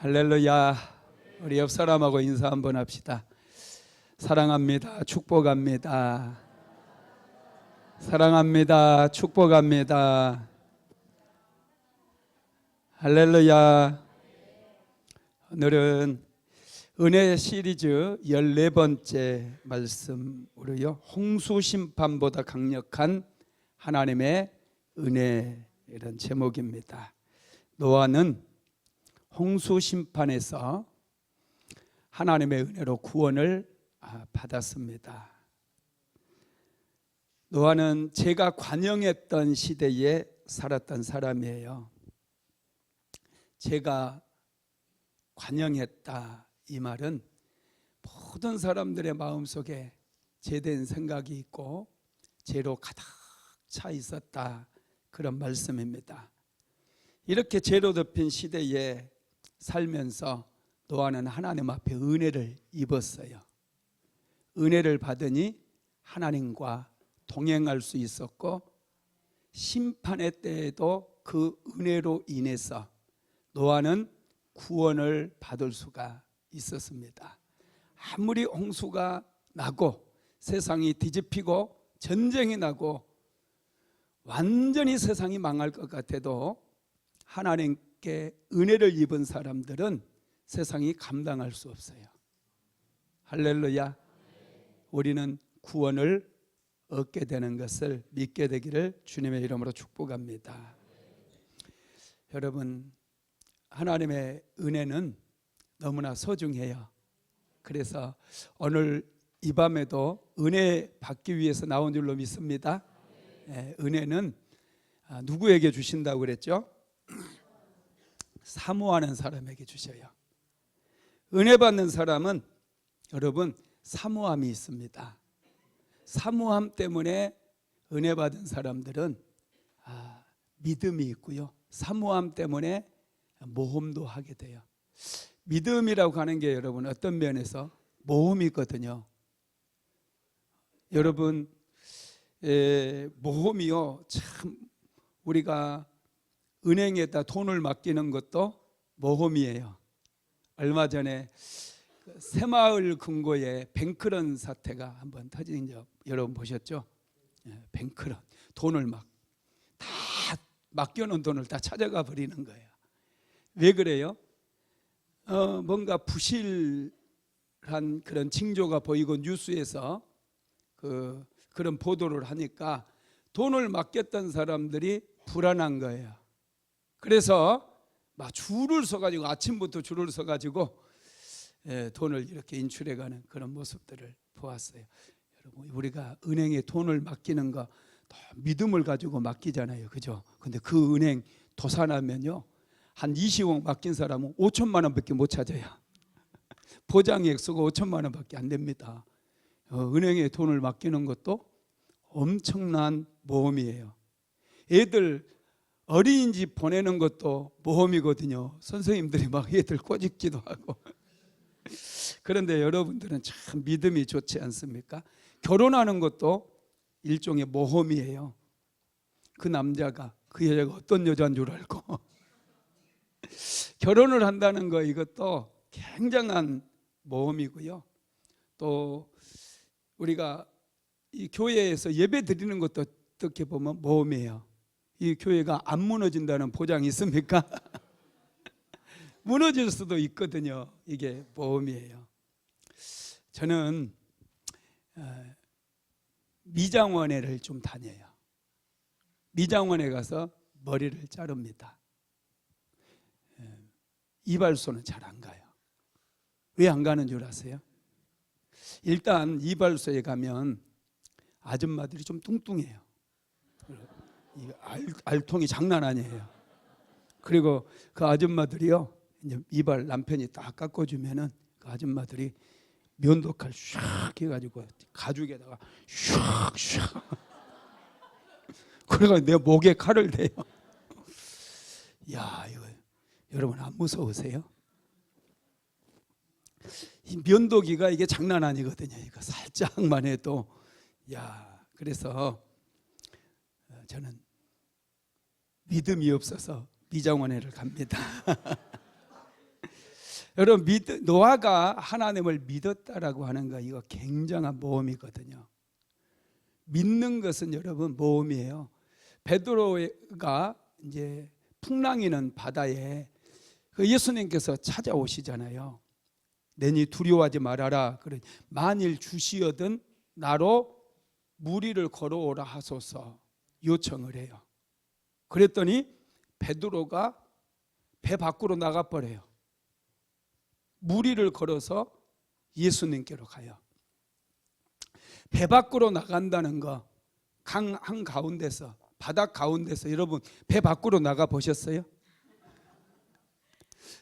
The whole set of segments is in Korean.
할렐루야. 우리 옆 사람하고 인사 한번 합시다. 사랑합니다. 축복합니다. 사랑합니다. 축복합니다. 할렐루야. 오늘은 은혜 시리즈 14번째 말씀으로요, 홍수 심판보다 강력한 하나님의 은혜, 이런 제목입니다. 노아는 홍수 심판에서 하나님의 은혜로 구원을 받았습니다. 노아는 죄가 관영했던 시대에 살았던 사람이에요. 죄가 관영했다, 이 말은 모든 사람들의 마음속에 죄된 생각이 있고 죄로 가득 차 있었다, 그런 말씀입니다. 이렇게 죄로 덮인 시대에 살면서 노아는 하나님 앞에 은혜를 입었어요. 은혜를 받으니 하나님과 동행할 수 있었고, 심판의 때에도 그 은혜로 인해서 노아는 구원을 받을 수가 있었습니다. 아무리 홍수가 나고 세상이 뒤집히고 전쟁이 나고 완전히 세상이 망할 것 같아도 하나님께 은혜를 입은 사람들은 세상이 감당할 수 없어요. 할렐루야. 우리는 구원을 얻게 되는 것을 믿게 되기를 주님의 이름으로 축복합니다. 여러분, 하나님의 은혜는 너무나 소중해요. 그래서 오늘 이 밤에도 은혜 받기 위해서 나온 줄로 믿습니다. 은혜는 누구에게 주신다고 그랬죠? 사모하는 사람에게 주셔요. 은혜 받는 사람은 여러분 사모함이 있습니다. 사모함 때문에 은혜 받은 사람들은 믿음이 있고요, 사모함 때문에 모험도 하게 돼요. 믿음이라고 하는 게 여러분 어떤 면에서 모험이 있거든요. 여러분, 모험이요, 참 우리가 은행에다 돈을 맡기는 것도 모험이에요. 얼마 전에 새마을 금고에 뱅크런 사태가 한번 터진 적 여러분 보셨죠? 뱅크런, 돈을 다 맡겨놓은 돈을 다 찾아가 버리는 거예요. 왜 그래요? 뭔가 부실한 그런 징조가 보이고 뉴스에서 그런 보도를 하니까 돈을 맡겼던 사람들이 불안한 거예요. 그래서 막 줄을 서가지고, 아침부터 줄을 서가지고 돈을 이렇게 인출해가는 그런 모습들을 보았어요. 여러분, 우리가 은행에 돈을 맡기는 거 믿음을 가지고 맡기잖아요, 그죠? 근데 그 은행 도산하면요, 한 20억 맡긴 사람은 5천만 원밖에 못 찾아요. 보장액 수가 5천만 원밖에 안 됩니다. 은행에 돈을 맡기는 것도 엄청난 모험이에요. 애들 어린이집 보내는 것도 모험이거든요. 선생님들이 막 애들 꼬집기도 하고. 그런데 여러분들은 참 믿음이 좋지 않습니까? 결혼하는 것도 일종의 모험이에요. 그 남자가 그 여자가 어떤 여자인 줄 알고 결혼을 한다는 거, 이것도 굉장한 모험이고요. 또 우리가 이 교회에서 예배 드리는 것도 어떻게 보면 모험이에요. 이 교회가 안 무너진다는 보장이 있습니까? 무너질 수도 있거든요. 이게 모험이에요. 저는 미장원회를 좀 다녀요. 미장원에 가서 머리를 자릅니다. 이발소는 잘 안 가요. 왜 안 가는 줄 아세요? 일단 이발소에 가면 아줌마들이 좀 뚱뚱해요. 알통이 장난 아니에요. 그리고 그 아줌마들이요, 이제 이발 남편이 딱 깎아주면은 그 아줌마들이 면도칼 샥 해가지고 가죽에다가 샥 그래가 내 목에 칼을 대요. 야, 이거 여러분 안 무서우세요? 이 면도기가 이게 장난 아니거든요. 이거 살짝만 해도 그래서 저는 믿음이 없어서 미장원회를 갑니다. 여러분, 노아가 하나님을 믿었다라고 하는 거, 이거 굉장한 모험이거든요. 믿는 것은 여러분 모험이에요. 베드로가 이제 풍랑이는 바다에 예수님께서 찾아오시잖아요. 내니 두려워하지 말아라. 그래, 만일 주시어든 나로 무리를 걸어오라 하소서 요청을 해요. 그랬더니 베드로가 배 밖으로 나가버려요. 무리를 걸어서 예수님께로 가요. 배 밖으로 나간다는 거, 강 한가운데서, 바닷 가운데서, 여러분 배 밖으로 나가 보셨어요?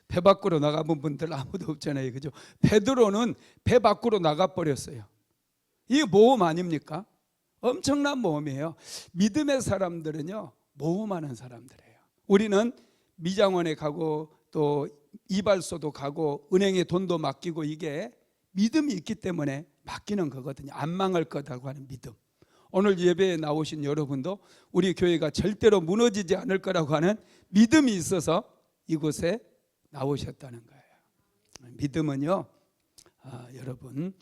배 밖으로 나가본 분들 아무도 없잖아요, 그죠? 베드로는 배 밖으로 나가버렸어요. 이게 모험 아닙니까? 엄청난 모험이에요. 믿음의 사람들은요, 모험하는 사람들이에요. 우리는 미장원에 가고 또 이발소도 가고 은행에 돈도 맡기고, 이게 믿음이 있기 때문에 맡기는 거거든요. 안 망할 거라고 하는 믿음. 오늘 예배에 나오신 여러분도 우리 교회가 절대로 무너지지 않을 거라고 하는 믿음이 있어서 이곳에 나오셨다는 거예요. 믿음은요, 여러분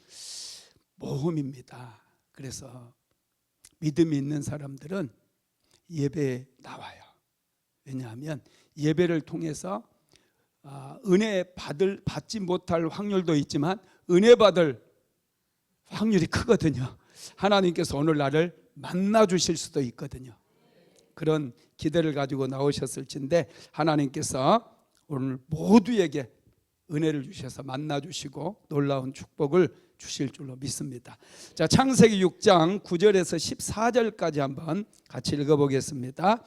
모험입니다. 그래서 믿음이 있는 사람들은 예배에 나와요. 왜냐하면 예배를 통해서 은혜 받지 못할 확률도 있지만 은혜 받을 확률이 크거든요. 하나님께서 오늘 나를 만나 주실 수도 있거든요. 그런 기대를 가지고 나오셨을진데 하나님께서 오늘 모두에게 은혜를 주셔서 만나 주시고 놀라운 축복을 주실 줄로 믿습니다. 자, 창세기 6장 9절에서 14절까지 한번 같이 읽어보겠습니다.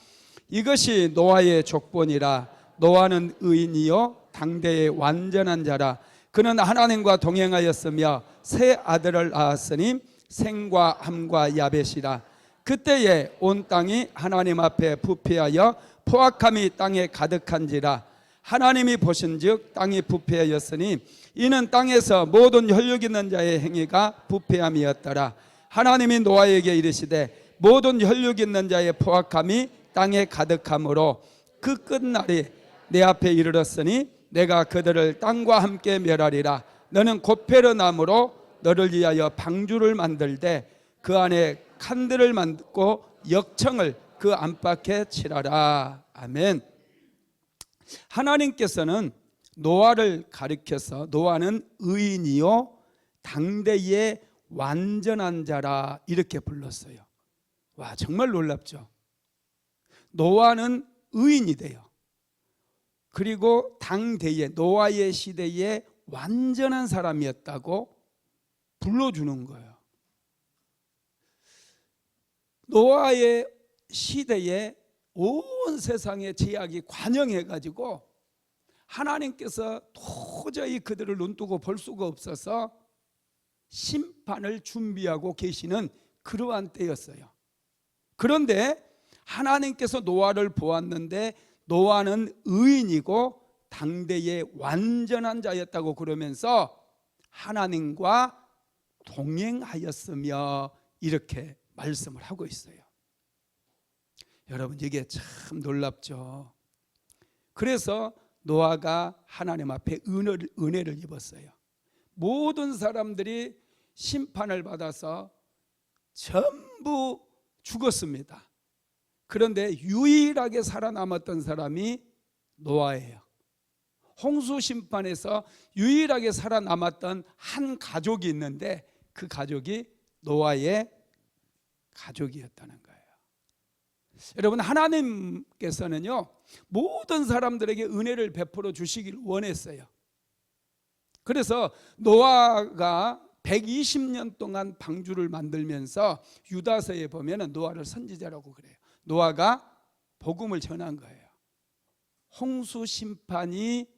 이것이 노아의 족본이라. 노아는 의인이요 당대의 완전한 자라. 그는 하나님과 동행하였으며 세 아들을 낳았으니 셈과 함과 야벳이라. 그때에 온 땅이 하나님 앞에 부패하여 포악함이 땅에 가득한지라. 하나님이 보신즉 땅이 부패하였으니 이는 땅에서 모든 혈육 있는 자의 행위가 부패함이었더라. 하나님이 노아에게 이르시되 모든 혈육 있는 자의 포악함이 땅에 가득함으로 그 끝날이 내 앞에 이르렀으니 내가 그들을 땅과 함께 멸하리라. 너는 고페르 나무로 너를 위하여 방주를 만들되 그 안에 칸들을 만들고 역청을 그 안팎에 칠하라. 아멘. 하나님께서는 노아를 가리켜서 노아는 의인이요 당대의 완전한 자라 이렇게 불렀어요. 와, 정말 놀랍죠. 노아는 의인이 돼요. 그리고 당대의 노아의 시대에 완전한 사람이었다고 불러주는 거예요. 노아의 시대에 온 세상의 죄악이 관영해가지고 하나님께서 도저히 그들을 눈뜨고 볼 수가 없어서 심판을 준비하고 계시는 그러한 때였어요. 그런데 하나님께서 노아를 보았는데 노아는 의인이고 당대의 완전한 자였다고 그러면서 하나님과 동행하였으며 이렇게 말씀을 하고 있어요. 여러분, 이게 참 놀랍죠. 그래서 노아가 하나님 앞에 은혜를 입었어요. 모든 사람들이 심판을 받아서 전부 죽었습니다. 그런데 유일하게 살아남았던 사람이 노아예요. 홍수 심판에서 유일하게 살아남았던 한 가족이 있는데 그 가족이 노아의 가족이었다는 거예요. 여러분, 하나님께서는요 모든 사람들에게 은혜를 베풀어 주시길 원했어요. 그래서 노아가 120년 동안 방주를 만들면서 유다서에 보면 노아를 선지자라고 그래요. 노아가 복음을 전한 거예요. 홍수 심판이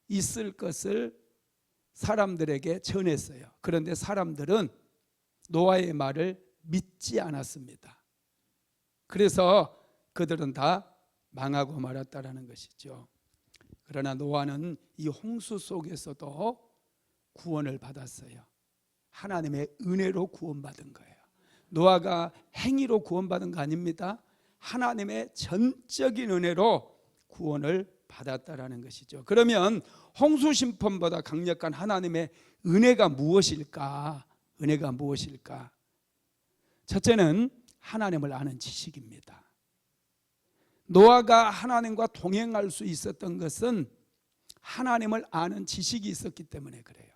있을 것을 사람들에게 전했어요. 그런데 사람들은 노아의 말을 믿지 않았습니다. 그래서 그들은 다 망하고 말았다라는 것이죠. 그러나 노아는 이 홍수 속에서도 구원을 받았어요. 하나님의 은혜로 구원받은 거예요. 노아가 행위로 구원받은 거 아닙니다. 하나님의 전적인 은혜로 구원을 받았다라는 것이죠. 그러면 홍수 심판보다 강력한 하나님의 은혜가 무엇일까? 은혜가 무엇일까? 첫째는 하나님을 아는 지식입니다. 노아가 하나님과 동행할 수 있었던 것은 하나님을 아는 지식이 있었기 때문에 그래요.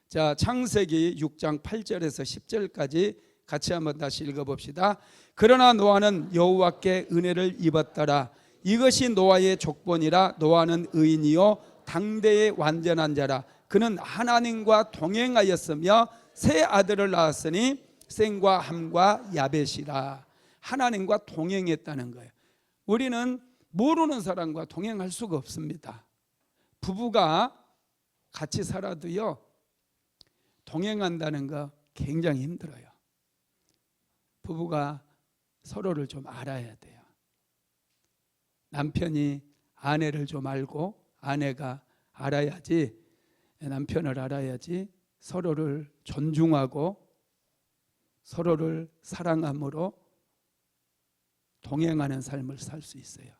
자, 창세기 6장 8절에서 10절까지 같이 한번 다시 읽어봅시다. 그러나 노아는 여호와께 은혜를 입었더라. 이것이 노아의 족본이라. 노아는 의인이요 당대의 완전한 자라. 그는 하나님과 동행하였으며 세 아들을 낳았으니 셈과 함과 야벳이라. 하나님과 동행했다는 거예요. 우리는 모르는 사람과 동행할 수가 없습니다. 부부가 같이 살아도요, 동행한다는 거 굉장히 힘들어요. 부부가 서로를 좀 알아야 돼요. 남편이 아내를 좀 알고 아내가 알아야지, 남편을 알아야지 서로를 존중하고 서로를 사랑함으로 동행하는 삶을 살 수 있어요.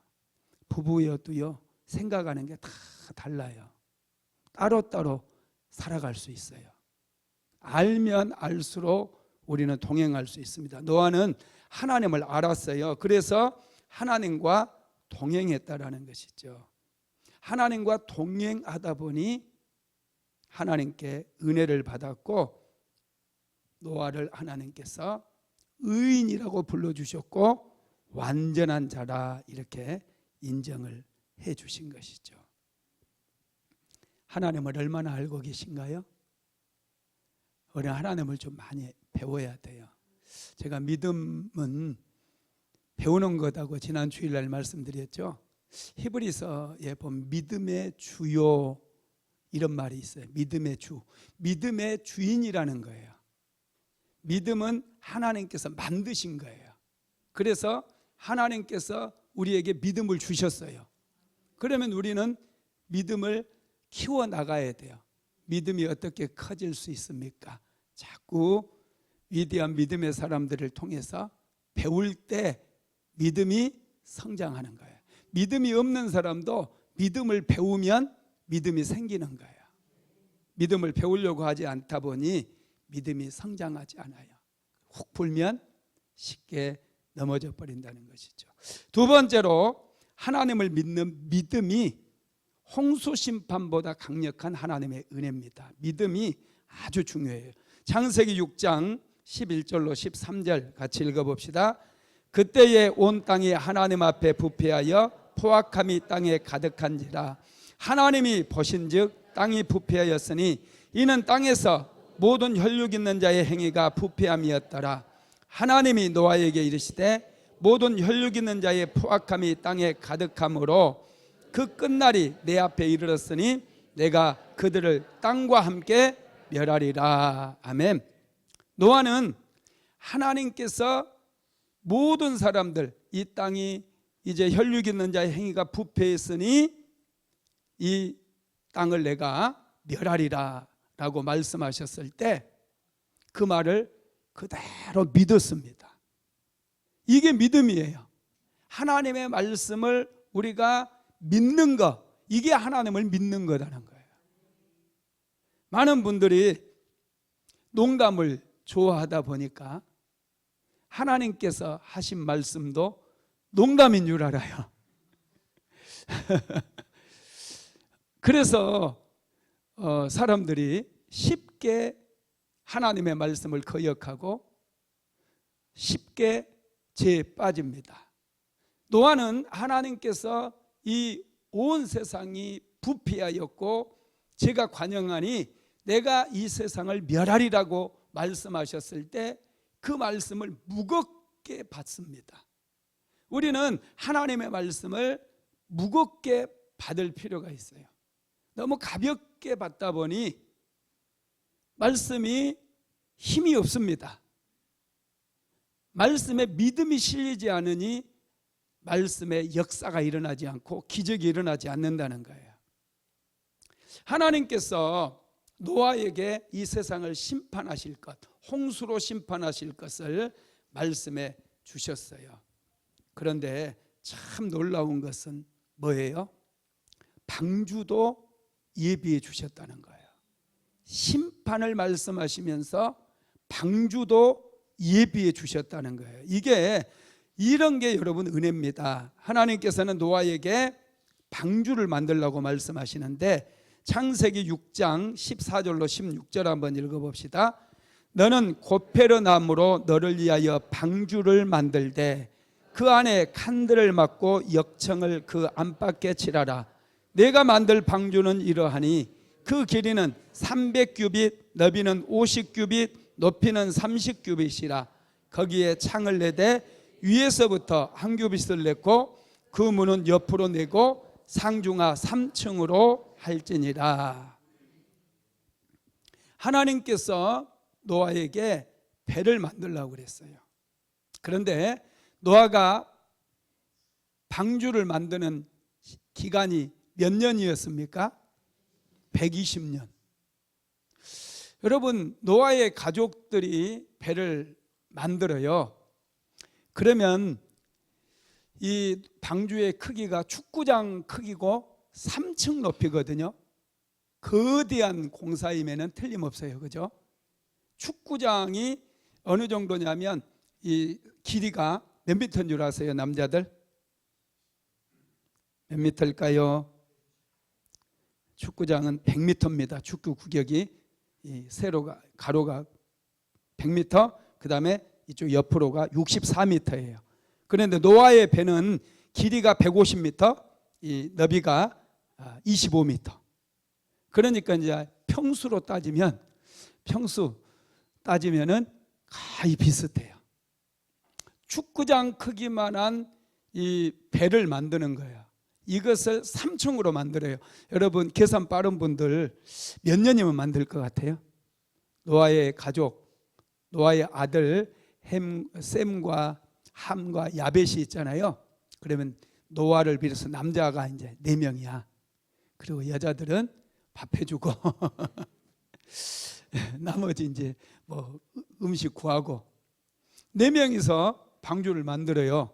부부여도요, 생각하는 게 다 달라요. 따로따로 살아갈 수 있어요. 알면 알수록 우리는 동행할 수 있습니다. 노아는 하나님을 알았어요. 그래서 하나님과 동행했다라는 것이죠. 하나님과 동행하다 보니 하나님께 은혜를 받았고, 노아를 하나님께서 의인이라고 불러주셨고 완전한 자라 이렇게 인정을 해 주신 것이죠. 하나님을 얼마나 알고 계신가요? 우리 하나님을 좀 많이 배워야 돼요. 제가 믿음은 배우는 거다고 지난 주일날 말씀드렸죠. 히브리서에 보면 믿음의 주요 이런 말이 있어요. 믿음의 주, 믿음의 주인이라는 거예요. 믿음은 하나님께서 만드신 거예요. 그래서 하나님께서 우리에게 믿음을 주셨어요. 그러면 우리는 믿음을 키워나가야 돼요. 믿음이 어떻게 커질 수 있습니까? 자꾸 위대한 믿음의 사람들을 통해서 배울 때 믿음이 성장하는 거예요. 믿음이 없는 사람도 믿음을 배우면 믿음이 생기는 거예요. 믿음을 배우려고 하지 않다 보니 믿음이 성장하지 않아요. 훅 불면 쉽게 넘어져 버린다는 것이죠. 두 번째로 하나님을 믿는 믿음이 홍수 심판보다 강력한 하나님의 은혜입니다. 믿음이 아주 중요해요. 창세기 6장 11절로 13절 같이 읽어봅시다. 그때에 온 땅이 하나님 앞에 부패하여 포악함이 땅에 가득한지라. 하나님이 보신즉 땅이 부패하였으니 이는 땅에서 모든 혈육 있는 자의 행위가 부패함이었더라. 하나님이 노아에게 이르시되 모든 혈육 있는 자의 포악함이 땅에 가득함으로 그 끝날이 내 앞에 이르렀으니 내가 그들을 땅과 함께 멸하리라. 아멘. 노아는 하나님께서 모든 사람들, 이 땅이 이제 혈육 있는 자의 행위가 부패했으니 이 땅을 내가 멸하리라 라고 말씀하셨을 때 그 말을 그대로 믿었습니다. 이게 믿음이에요. 하나님의 말씀을 우리가 믿는 것, 이게 하나님을 믿는 거라는 거예요. 많은 분들이 농담을 좋아하다 보니까 하나님께서 하신 말씀도 농담인 줄 알아요. 그래서 사람들이 쉽게 하나님의 말씀을 거역하고 쉽게 죄에 빠집니다. 노아는 하나님께서 이 온 세상이 부패하였고 죄가 관영하니 내가 이 세상을 멸하리라고 말씀하셨을 때 그 말씀을 무겁게 받습니다. 우리는 하나님의 말씀을 무겁게 받을 필요가 있어요. 너무 가볍게 받다 보니 말씀이 힘이 없습니다. 말씀에 믿음이 실리지 않으니 말씀의 역사가 일어나지 않고 기적이 일어나지 않는다는 거예요. 하나님께서 노아에게 이 세상을 심판하실 것, 홍수로 심판하실 것을 말씀해 주셨어요. 그런데 참 놀라운 것은 뭐예요? 방주도 예비해 주셨다는 거예요. 심판을 말씀하시면서 방주도 예비해 주셨다는 거예요. 이런 게 여러분 은혜입니다. 하나님께서는 노아에게 방주를 만들라고 말씀하시는데 창세기 6장 14절로 16절 한번 읽어봅시다. 너는 고페르 나무로 너를 위하여 방주를 만들되 그 안에 칸들을 막고 역청을 그 안팎에 칠하라. 내가 만들 방주는 이러하니 그 길이는 300규빗, 너비는 50규빗, 높이는 30규빗이라. 거기에 창을 내되 위에서부터 한 규빗을 냈고 그 문은 옆으로 내고 상중하 3층으로 할지니라. 하나님께서 노아에게 배를 만들라고 그랬어요. 그런데 노아가 방주를 만드는 기간이 몇 년이었습니까? 120년. 여러분, 노아의 가족들이 배를 만들어요. 그러면 이 방주의 크기가 축구장 크기고 3층 높이거든요. 거대한 공사임에는 틀림없어요. 그죠? 축구장이 어느 정도냐면 이 길이가 몇 미터인 줄 아세요? 남자들? 몇 미터일까요? 축구장은 100m입니다. 축구 구격이 이 세로가 가로가 100m, 그 다음에 이쪽 옆으로가 64m예요. 그런데 노아의 배는 길이가 150m, 이 너비가 25m. 그러니까 이제 평수 따지면은 거의 비슷해요. 축구장 크기만한 이 배를 만드는 거예요. 이것을 3층으로 만들어요. 여러분 계산 빠른 분들 몇 년이면 만들 것 같아요? 노아의 가족, 노아의 아들 셈과 함과 야벳이 있잖아요. 그러면 노아를 비롯해서 남자가 이제 4명이야. 그리고 여자들은 밥 해주고 나머지 이제 뭐 음식 구하고 4명이서 방주를 만들어요.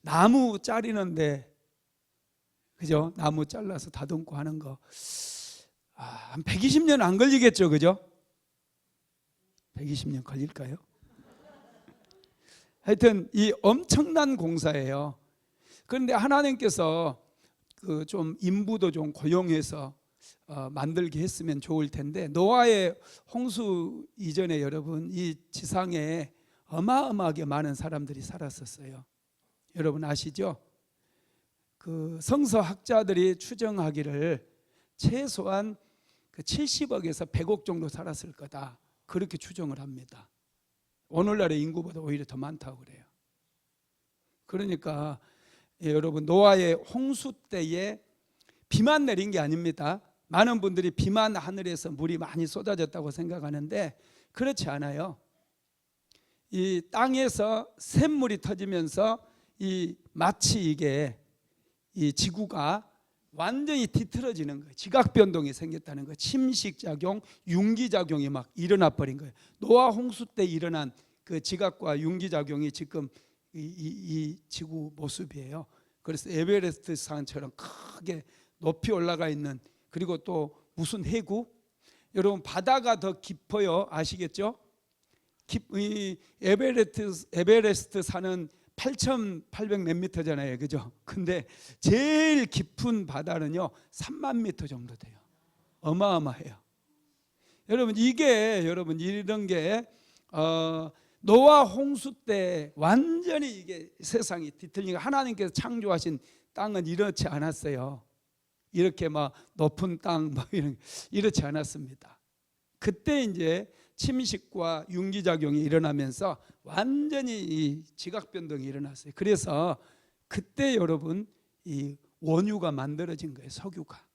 나무 자르는데, 그죠? 나무 잘라서 다듬고 하는 거 한 120년 안 걸리겠죠, 그죠? 120년 걸릴까요? 하여튼 이 엄청난 공사예요. 그런데 하나님께서 그 좀 인부도 좀 고용해서 만들게 했으면 좋을 텐데, 노아의 홍수 이전에 여러분 이 지상에 어마어마하게 많은 사람들이 살았었어요. 여러분 아시죠? 그 성서학자들이 추정하기를 최소한 그 70억에서 100억 정도 살았을 거다, 그렇게 추정을 합니다. 오늘날의 인구보다 오히려 더 많다고 그래요. 그러니까 여러분 노아의 홍수 때에 비만 내린 게 아닙니다. 많은 분들이 비만 하늘에서 물이 많이 쏟아졌다고 생각하는데 그렇지 않아요. 이 땅에서 샘물이 터지면서 마치 이게 이 지구가 완전히 뒤틀어지는 거예요. 지각 변동이 생겼다는 거예요. 침식작용, 융기작용이 막 일어나 버린 거예요. 노아 홍수 때 일어난 그 지각과 융기작용이 지금 이 지구 모습이에요. 그래서 에베레스트 산처럼 크게 높이 올라가 있는, 그리고 또 무슨 해구? 여러분 바다가 더 깊어요. 아시겠죠? 이 에베레스트 산은 8,800 몇 미터잖아요, 그죠? 근데 제일 깊은 바다는요 3만 미터 정도 돼요. 어마어마해요. 여러분 이런 게 노아 홍수 때 완전히 이게 세상이 뒤틀리니까 하나님께서 창조하신 땅은 이렇지 않았어요. 이렇게 막 높은 땅 뭐 이렇지 않았습니다. 그때 이제 침식과 융기작용이 일어나면서 완전히 이 지각 변동이 일어났어요. 그래서 그때 여러분 이 원유가 만들어진 거예요. 석유가.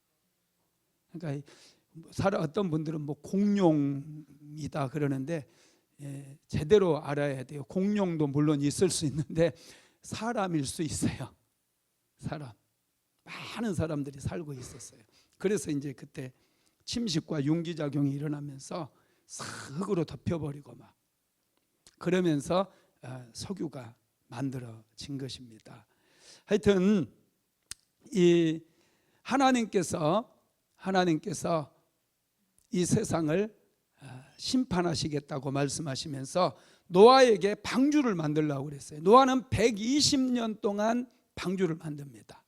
그러니까 어떤 분들은 뭐 공룡이다 그러는데 제대로 알아야 돼요. 공룡도 물론 있을 수 있는데 사람일 수 있어요. 사람. 많은 사람들이 살고 있었어요. 그래서 이제 그때 침식과 융기작용이 일어나면서 흙으로 덮여버리고 막 그러면서 석유가 만들어진 것입니다. 하여튼 이 하나님께서 하나님께서 이 세상을 심판하시겠다고 말씀하시면서 노아에게 방주를 만들라고 그랬어요. 노아는 120년 동안 방주를 만듭니다.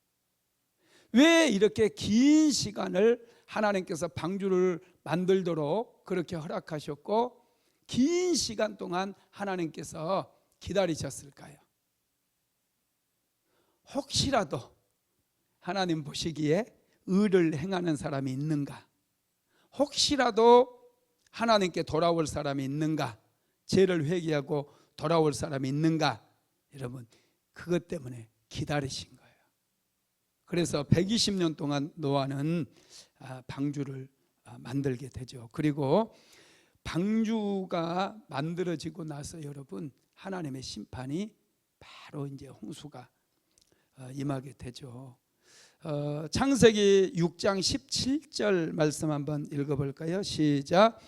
왜 이렇게 긴 시간을 하나님께서 방주를 만들도록 그렇게 허락하셨고 긴 시간 동안 하나님께서 기다리셨을까요? 혹시라도 하나님 보시기에 의를 행하는 사람이 있는가? 혹시라도 하나님께 돌아올 사람이 있는가? 죄를 회개하고 돌아올 사람이 있는가? 여러분, 그것 때문에 기다리신 거예요. 그래서 120년 동안 노아는 방주를 만들게 되죠. 그리고 방주가 만들어지고 나서 여러분, 하나님의 심판이 바로 이제 홍수가 임하게 되죠. 창세기 6장 17절 말씀 한번 읽어볼까요? 시작.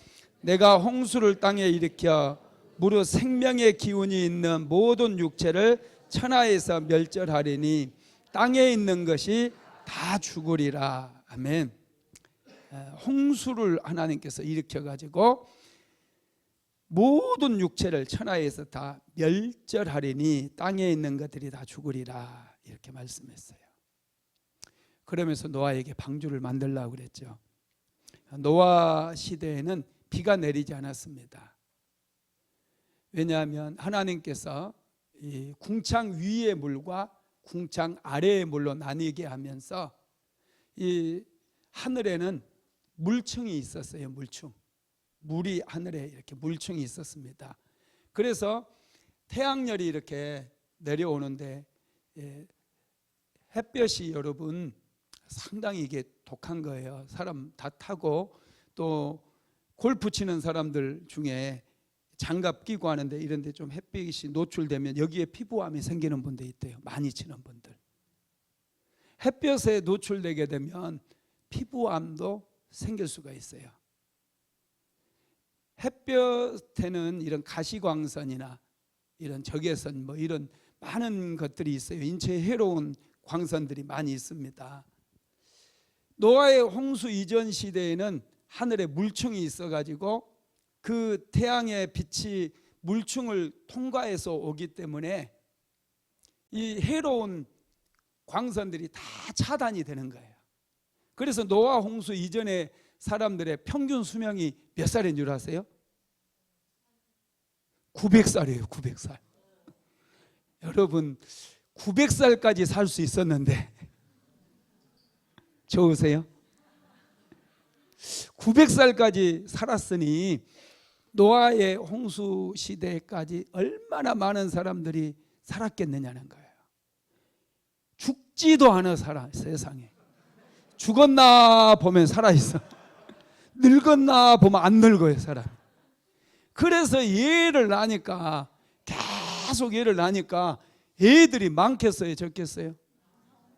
내가 홍수를 땅에 일으켜 무릇 생명의 기운이 있는 모든 육체를 천하에서 멸절하리니 땅에 있는 것이 다 죽으리라. 아멘. 홍수를 하나님께서 일으켜가지고 모든 육체를 천하에서 다 멸절하리니 땅에 있는 것들이 다 죽으리라. 이렇게 말씀했어요. 그러면서 노아에게 방주를 만들라고 그랬죠. 노아 시대에는 비가 내리지 않았습니다. 왜냐하면 하나님께서 이 궁창 위의 물과 궁창 아래의 물로 나뉘게 하면서 이 하늘에는 물층이 있었어요. 물이 하늘에 이렇게 물층이 있었습니다. 그래서 태양열이 이렇게 내려오는데 햇볕이 여러분 상당히 이게 독한 거예요. 사람 다 타고 또 골프 치는 사람들 중에 장갑 끼고 하는데 이런 데 좀 햇빛이 노출되면 여기에 피부암이 생기는 분도 있대요. 많이 치는 분들. 햇볕에 노출되게 되면 피부암도 생길 수가 있어요. 햇볕에는 이런 가시광선이나 이런 적외선 뭐 이런 많은 것들이 있어요. 인체에 해로운 광선들이 많이 있습니다. 노아의 홍수 이전 시대에는 하늘에 물층이 있어가지고 그 태양의 빛이 물층을 통과해서 오기 때문에 이 해로운 광선들이 다 차단이 되는 거예요. 그래서 노아 홍수 이전에 사람들의 평균 수명이 몇 살인 줄 아세요? 900살이에요. 900살. 여러분 900살까지 살 수 있었는데 좋으세요? 900살까지 살았으니 노아의 홍수 시대까지 얼마나 많은 사람들이 살았겠느냐는 거예요. 죽지도 않아 살아. 세상에 죽었나 보면 살아있어. 늙었나 보면 안 늙어요 사람. 그래서 얘를 낳으니까 계속 얘를 낳으니까 애들이 많겠어요 적겠어요?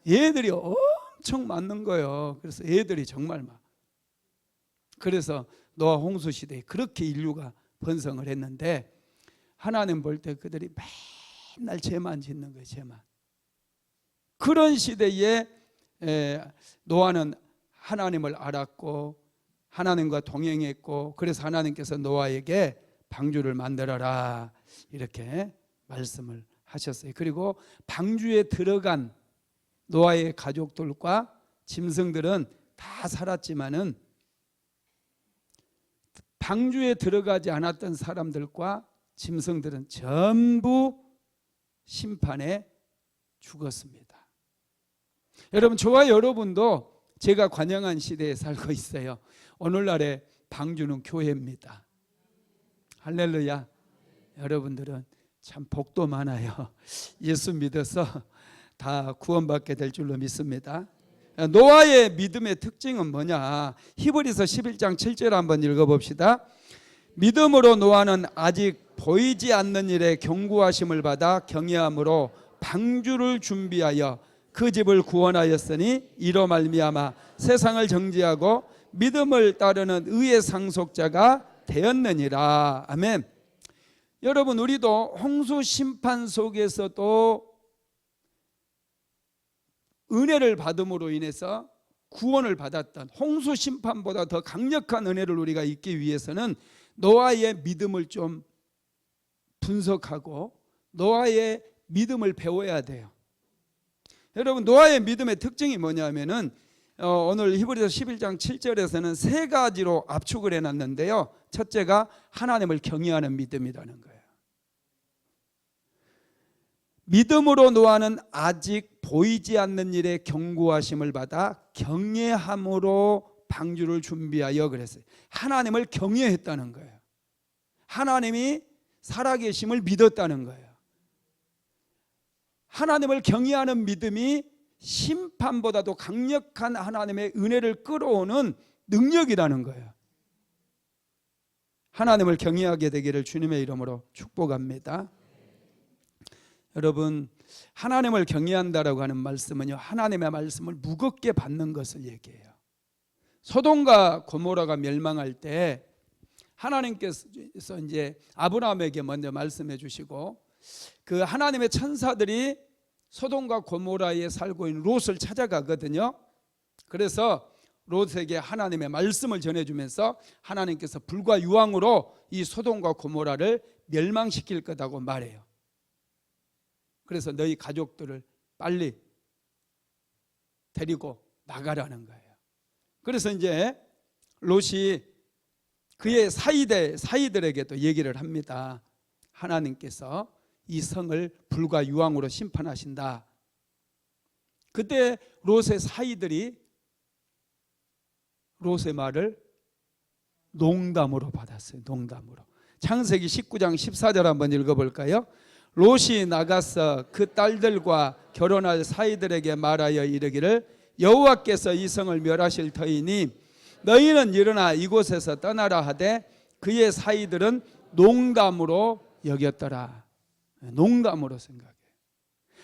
애들이 엄청 많는 거예요. 그래서 애들이 정말 많아. 그래서 노아 홍수 시대에 그렇게 인류가 번성을 했는데 하나님 볼 때 그들이 맨날 죄만 짓는 거예요. 죄만. 그런 시대에 노아는 하나님을 알았고 하나님과 동행했고 그래서 하나님께서 노아에게 방주를 만들어라 이렇게 말씀을 하셨어요. 그리고 방주에 들어간 노아의 가족들과 짐승들은 다 살았지만은 방주에 들어가지 않았던 사람들과 짐승들은 전부 심판에 죽었습니다. 여러분 저와 여러분도 제가 관영한 시대에 살고 있어요. 오늘날의 방주는 교회입니다. 할렐루야. 여러분들은 참 복도 많아요. 예수 믿어서 다 구원받게 될 줄로 믿습니다. 노아의 믿음의 특징은 뭐냐? 히브리서 11장 7절 한번 읽어봅시다. 믿음으로 노아는 아직 보이지 않는 일에 경고하심을 받아 경외함으로 방주를 준비하여 그 집을 구원하였으니 이로 말미암아 세상을 정죄하고 믿음을 따르는 의의 상속자가 되었느니라. 아멘. 여러분 우리도 홍수 심판 속에서도 은혜를 받음으로 인해서 구원을 받았던 홍수 심판보다 더 강력한 은혜를 우리가 잊기 위해서는 노아의 믿음을 좀 분석하고 노아의 믿음을 배워야 돼요. 여러분, 노아의 믿음의 특징이 뭐냐면은 오늘 히브리서 11장 7절에서는 세 가지로 압축을 해놨는데요. 첫째가 하나님을 경외하는 믿음이라는 거예요. 믿음으로 노아는 아직 보이지 않는 일에 경고하심을 받아 경외함으로 방주를 준비하여 그랬어요. 하나님을 경외했다는 거예요. 하나님이 살아계심을 믿었다는 거예요. 하나님을 경외하는 믿음이 심판보다도 강력한 하나님의 은혜를 끌어오는 능력이라는 거예요. 하나님을 경외하게 되기를 주님의 이름으로 축복합니다. 여러분, 하나님을 경외한다라고 하는 말씀은요, 하나님의 말씀을 무겁게 받는 것을 얘기해요. 소돔과 고모라가 멸망할 때 하나님께서 이제 아브라함에게 먼저 말씀해 주시고 그 하나님의 천사들이 소돔과 고모라에 살고 있는 롯을 찾아가거든요. 그래서 롯에게 하나님의 말씀을 전해주면서 하나님께서 불과 유황으로 이 소돔과 고모라를 멸망시킬 거다고 말해요. 그래서 너희 가족들을 빨리 데리고 나가라는 거예요. 그래서 이제 롯이 그의 사이들에게도 얘기를 합니다. 하나님께서 이 성을 불과 유황으로 심판하신다. 그때 롯의 사이들이 롯의 말을 농담으로 받았어요. 농담으로. 창세기 19장 14절 한번 읽어볼까요? 롯이 나가서 그 딸들과 결혼할 사이들에게 말하여 이르기를 여호와께서 이 성을 멸하실 터이니 너희는 일어나 이곳에서 떠나라 하되 그의 사이들은 농담으로 여겼더라. 농담으로 생각해요.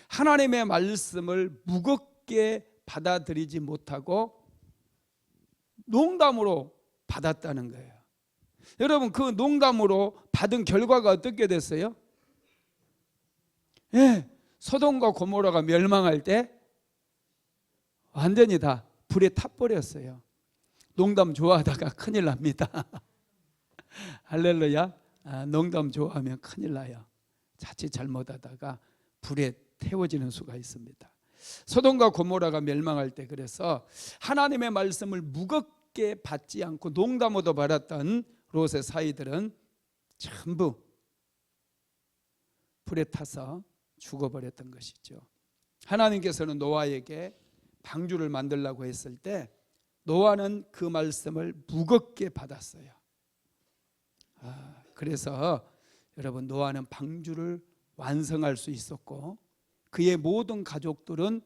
하나님의 말씀을 무겁게 받아들이지 못하고 농담으로 받았다는 거예요. 여러분, 그 농담으로 받은 결과가 어떻게 됐어요? 예, 소돔과 고모라가 멸망할 때 완전히 다 불에 타버렸어요. 농담 좋아하다가 큰일 납니다. 할렐루야. 농담 좋아하면 큰일 나요. 자칫 잘못하다가 불에 태워지는 수가 있습니다. 소돔과 고모라가 멸망할 때 그래서 하나님의 말씀을 무겁게 받지 않고 농담으로 받았던 롯의 사이들은 전부 불에 타서 죽어버렸던 것이죠. 하나님께서는 노아에게 방주를 만들라고 했을 때 노아는 그 말씀을 무겁게 받았어요. 그래서 여러분, 노아는 방주를 완성할 수 있었고 그의 모든 가족들은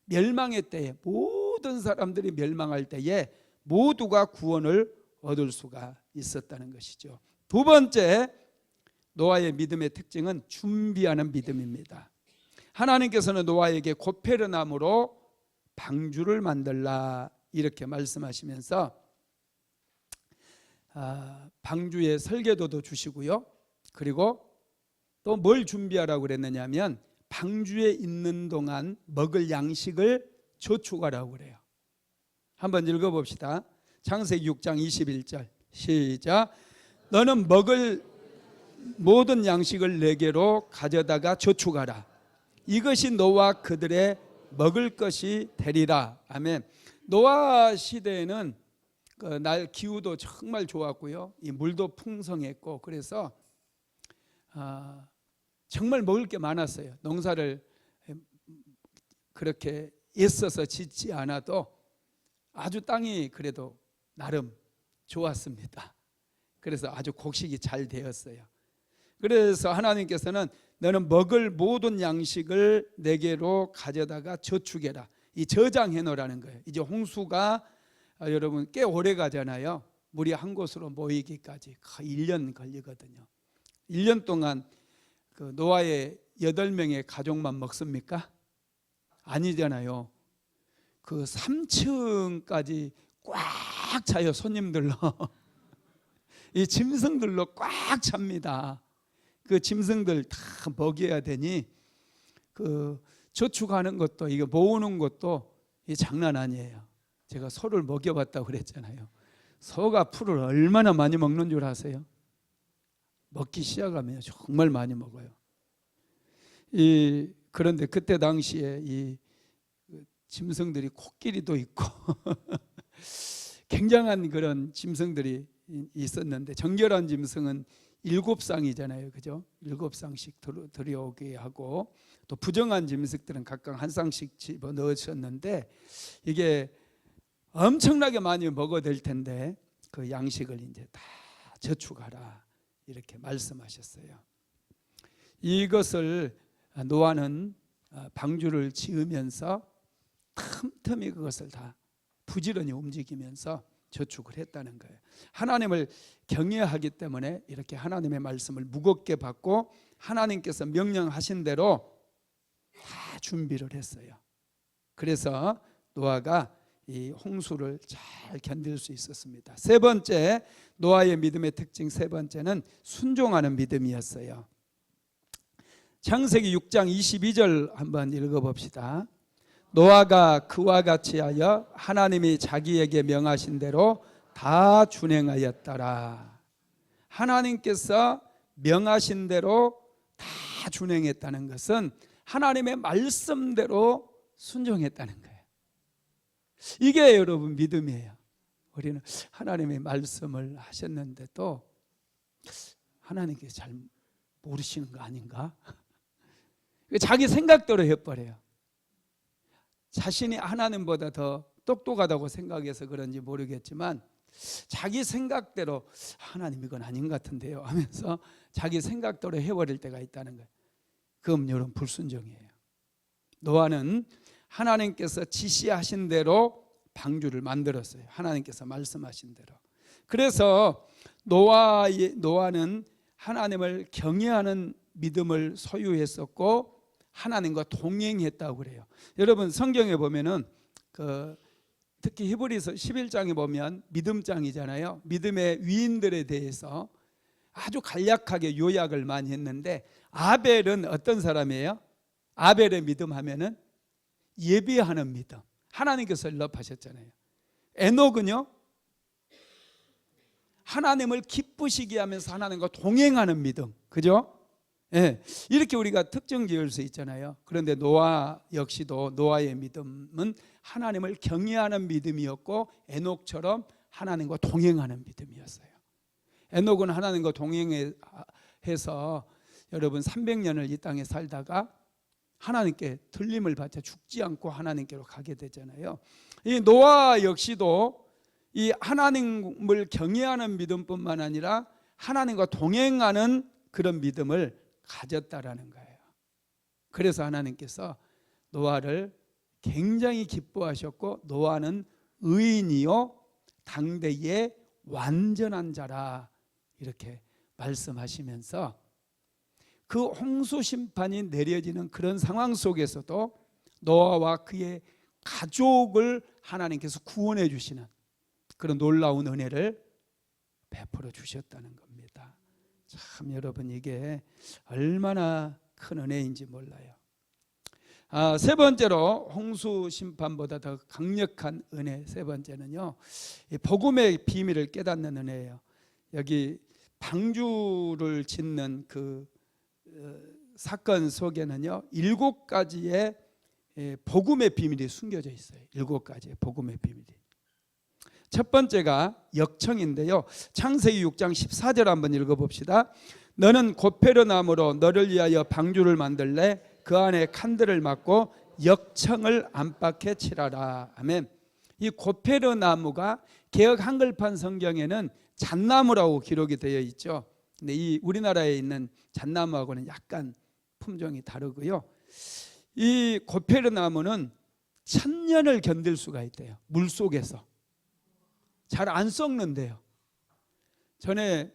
멸망의 때에 모든 사람들이 멸망할 때에 모두가 구원을 얻을 수가 있었다는 것이죠. 두 번째, 노아의 믿음의 특징은 준비하는 믿음입니다. 하나님께서는 노아에게 고페르나무로 방주를 만들라 이렇게 말씀하시면서 방주의 설계도도 주시고요. 그리고 또 뭘 준비하라고 그랬느냐 하면 방주에 있는 동안 먹을 양식을 저축하라고 그래요. 한번 읽어봅시다. 창세기 6장 21절 시작. 너는 먹을 모든 양식을 내게로 가져다가 저축하라. 이것이 너와 그들의 먹을 것이 되리라. 아멘. 노아 시대에는 날 기후도 정말 좋았고요. 이 물도 풍성했고 그래서 정말 먹을 게 많았어요. 농사를 그렇게 애써서 짓지 않아도 아주 땅이 그래도 나름 좋았습니다. 그래서 아주 곡식이 잘 되었어요. 그래서 하나님께서는 너는 먹을 모든 양식을 내게로 가져다가 저축해라. 이 저장해 놓으라는 거예요. 이제 홍수가 여러분 꽤 오래 가잖아요. 물이 한 곳으로 모이기까지 거의 1년 걸리거든요. 1년 동안 그 노아의 8명의 가족만 먹습니까? 아니잖아요. 그 3층까지 꽉 차요. 손님들로. 이 짐승들로 꽉 찹니다. 그 짐승들 다 먹여야 되니 그 저축하는 것도 이거 모으는 것도 이 장난 아니에요. 제가 소를 먹여봤다고 그랬잖아요. 소가 풀을 얼마나 많이 먹는 줄 아세요? 먹기 시작하면 정말 많이 먹어요. 그런데 그때 당시에 이 짐승들이 코끼리도 있고 굉장한 그런 짐승들이 있었는데, 정결한 짐승은 7쌍이잖아요, 그죠? 7쌍씩 들여오게 하고, 또 부정한 짐승들은 각각 한 쌍씩 집어 넣으셨는데, 이게 엄청나게 많이 먹어댈 텐데 그 양식을 이제 다 저축하라 이렇게 말씀하셨어요. 이것을 노아는 방주를 지으면서 틈틈이 그것을 다 부지런히 움직이면서 저축을 했다는 거예요. 하나님을 경외하기 때문에 이렇게 하나님의 말씀을 무겁게 받고 하나님께서 명령하신 대로 다 준비를 했어요. 그래서 노아가 이 홍수를 잘 견딜 수 있었습니다. 세 번째, 노아의 믿음의 특징 세 번째는 순종하는 믿음이었어요. 창세기 6장 22절 한번 읽어봅시다. 노아가 그와 같이 하여 하나님이 자기에게 명하신 대로 다 준행하였더라. 하나님께서 명하신 대로 다 준행했다는 것은 하나님의 말씀대로 순종했다는 거예요. 이게 여러분 믿음이에요. 우리는 하나님의 말씀을 하셨는데도 하나님께서 잘 모르시는 거 아닌가? 자기 생각대로 해버려요. 자신이 하나님보다 더 똑똑하다고 생각해서 그런지 모르겠지만 자기 생각대로 하나님 이건 아닌 것 같은데요 하면서 자기 생각대로 해버릴 때가 있다는 거예요. 그럼 여러분 불순종이에요. 노아는 하나님께서 지시하신 대로 방주를 만들었어요. 하나님께서 말씀하신 대로. 그래서 노아는 하나님을 경외하는 믿음을 소유했었고 하나님과 동행했다고 그래요. 여러분 성경에 보면은 특히 히브리서 11장에 보면 믿음장이잖아요. 믿음의 위인들에 대해서 아주 간략하게 요약을 많이 했는데, 아벨은 어떤 사람이에요? 아벨의 믿음 하면은 예비하는 믿음. 하나님께서 연락하셨잖아요. 에녹은요, 하나님을 기쁘시게 하면서 하나님과 동행하는 믿음. 그죠? 예, 이렇게 우리가 특정 지을 수 있잖아요. 그런데 노아 역시도 노아의 믿음은 하나님을 경외하는 믿음이었고 에녹처럼 하나님과 동행하는 믿음이었어요. 에녹은 하나님과 동행해서 여러분 300년을 이 땅에 살다가 하나님께 들림을 받자 죽지 않고 하나님께로 가게 되잖아요. 이 노아 역시도 이 하나님을 경외하는 믿음뿐만 아니라 하나님과 동행하는 그런 믿음을 가졌다라는 거예요. 그래서 하나님께서 노아를 굉장히 기뻐하셨고, 노아는 의인이요 당대의 완전한 자라 이렇게 말씀하시면서 그 홍수 심판이 내려지는 그런 상황 속에서도 노아와 그의 가족을 하나님께서 구원해 주시는 그런 놀라운 은혜를 베풀어 주셨다는 겁니다. 참 여러분 이게 얼마나 큰 은혜인지 몰라요. 세 번째로 홍수 심판보다 더 강력한 은혜, 세 번째는요, 복음의 비밀을 깨닫는 은혜예요. 여기 방주를 짓는 그 사건 속에는요 7가지의 복음의 비밀이 숨겨져 있어요. 7가지의 복음의 비밀이. 첫 번째가 역청인데요, 창세기 6장 14절 한번 읽어봅시다. 너는 고페르나무로 너를 위하여 방주를 만들래 그 안에 칸들을 막고 역청을 안팎에 칠하라. 아멘. 이 고페르나무가 개역 한글판 성경에는 잣나무라고 기록이 되어 있죠. 근데 이 우리나라에 있는 잣나무하고는 약간 품종이 다르고요. 이 고페르나무는 1000년을 견딜 수가 있대요. 물 속에서 잘 안 썩는데요. 전에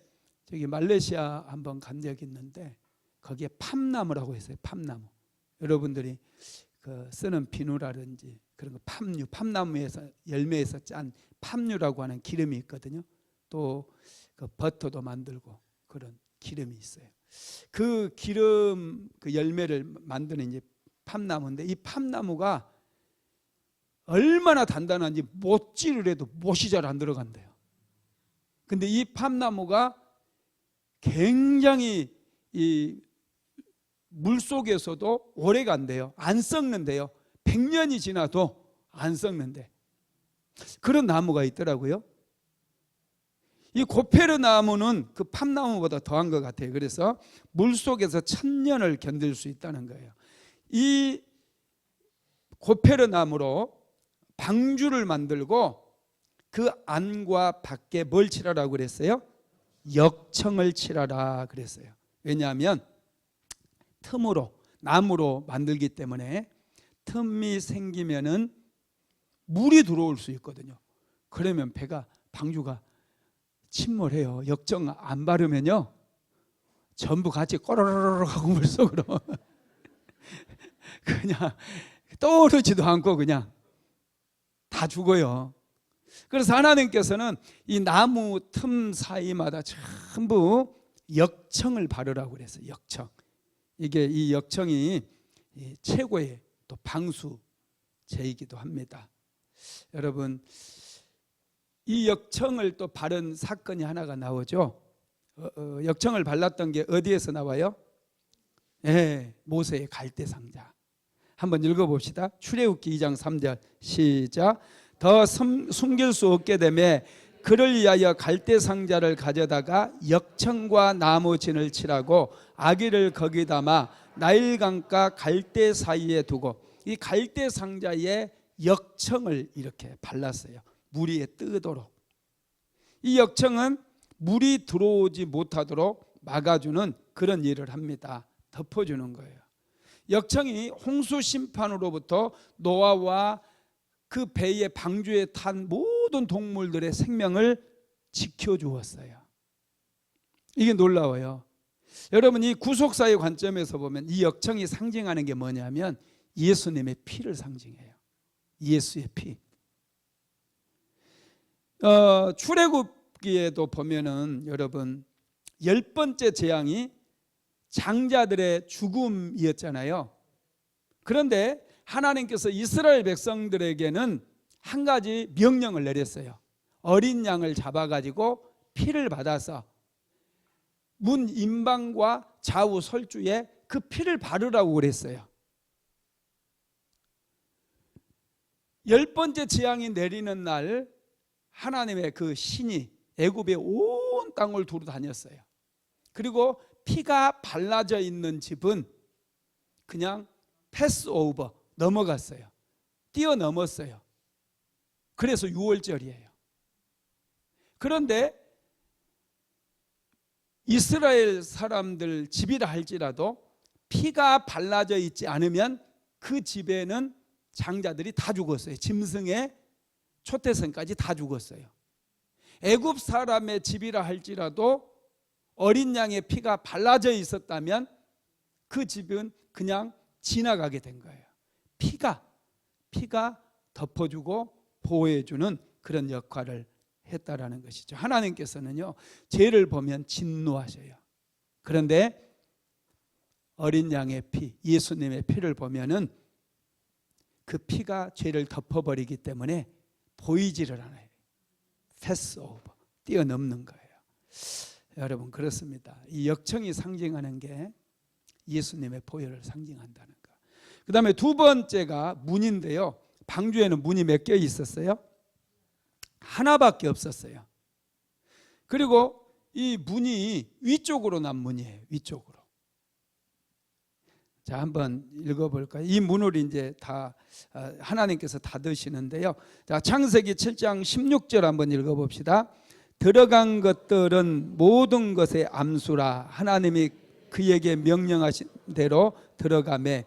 저기 말레이시아 한번 간 적이 있는데 거기에 팜나무라고 했어요. 팜나무. 여러분들이 쓰는 비누라든지 그런 거 팜유, 팜나무에서 열매에서 짠 팜유라고 하는 기름이 있거든요. 또 그 버터도 만들고 그런 기름이 있어요. 그 기름, 그 열매를 만드는 이제 팜나무인데, 이 팜나무가 얼마나 단단한지 못질을 해도 못이 잘 안 들어간대요. 근데 이 팜나무가 굉장히 이 물속에서도 오래 간대요. 안 썩는데요. 100년이 지나도 안 썩는데 그런 나무가 있더라고요. 이 고페르 나무는 그 팜나무보다 더한 것 같아요. 그래서 물속에서 1000년을 견딜 수 있다는 거예요. 이 고페르 나무로 방주를 만들고 그 안과 밖에 뭘 칠하라고 그랬어요? 역청을 칠하라 그랬어요. 왜냐하면 틈으로 나무로 만들기 때문에 틈이 생기면은 물이 들어올 수 있거든요. 그러면 방주가 침몰해요. 역청 안 바르면요 전부 같이 꼬르르르 하고 물속으로 그냥 떠오르지도 않고 그냥 다 죽어요. 그래서 하나님께서는 이 나무 틈 사이마다 전부 역청을 바르라고 그랬어요. 역청. 이게 이 역청이 최고의 또 방수제이기도 합니다. 여러분, 이 역청을 또 바른 사건이 하나가 나오죠. 역청을 발랐던 게 어디에서 나와요? 모세의 갈대상자. 한번 읽어봅시다. 출애굽기 2장 3절 시작. 더 숨길 수 없게 되매 그를 위하여 갈대상자를 가져다가 역청과 나무진을 칠하고 아기를 거기 담아 나일강과 갈대 사이에 두고 이 갈대상자에 역청을 이렇게 발랐어요. 물 위에 뜨도록. 이 역청은 물이 들어오지 못하도록 막아주는 그런 일을 합니다. 덮어주는 거예요. 역청이 홍수 심판으로부터 노아와 그 배의 방주에 탄 모든 동물들의 생명을 지켜주었어요. 이게 놀라워요. 여러분, 이 구속사의 관점에서 보면 이 역청이 상징하는 게 뭐냐면 예수님의 피를 상징해요. 예수의 피. 출애굽기에도 보면은 여러분 10번째 재앙이 장자들의 죽음이었잖아요. 그런데 하나님께서 이스라엘 백성들에게는 한 가지 명령을 내렸어요. 어린 양을 잡아가지고 피를 받아서 문 임방과 좌우 설주에 그 피를 바르라고 그랬어요. 10번째 재앙이 내리는 날 하나님의 그 신이 애굽의 온 땅을 두루 다녔어요. 그리고 피가 발라져 있는 집은 그냥 패스오버 넘어갔어요. 뛰어넘었어요. 그래서 6월절이에요. 그런데 이스라엘 사람들 집이라 할지라도 피가 발라져 있지 않으면 그 집에는 장자들이 다 죽었어요. 짐승의 초태생까지 다 죽었어요. 애굽 사람의 집이라 할지라도 어린 양의 피가 발라져 있었다면 그 집은 그냥 지나가게 된 거예요. 피가 덮어주고 보호해주는 그런 역할을 했다라는 것이죠. 하나님께서는요, 죄를 보면 진노하셔요. 그런데 어린 양의 피, 예수님의 피를 보면은 그 피가 죄를 덮어버리기 때문에 보이지를 않아요. 패스오버, 뛰어넘는 거예요. 여러분, 그렇습니다. 이 역청이 상징하는 게 예수님의 보혈을 상징한다는 거. 그 다음에 두 번째가 문인데요. 방주에는 문이 몇 개 있었어요? 하나밖에 없었어요. 그리고 이 문이 위쪽으로 난 문이에요. 위쪽으로. 자, 한번 읽어볼까요? 이 문을 이제 다 하나님께서 닫으시는데요. 자, 창세기 7장 16절 한번 읽어봅시다. 들어간 것들은 모든 것의 암수라 하나님이 그에게 명령하신 대로 들어가매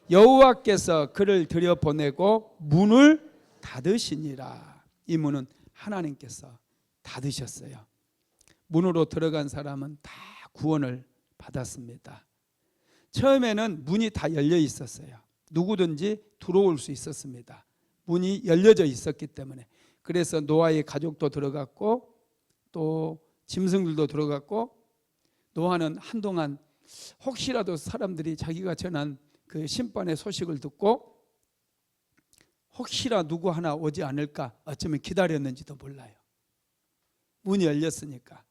여호와께서 그를 들여보내고 문을 닫으시니라. 이 문은 하나님께서 닫으셨어요. 문으로 들어간 사람은 다 구원을 받았습니다. 처음에는 문이 다 열려 있었어요. 누구든지 들어올 수 있었습니다. 문이 열려져 있었기 때문에. 그래서 노아의 가족도 들어갔고 또 짐승들도 들어갔고, 노아는 한동안 혹시라도 사람들이 자기가 전한 그 심판의 소식을 듣고 혹시나 누구 하나 오지 않을까 어쩌면 기다렸는지도 몰라요. 문이 열렸으니까.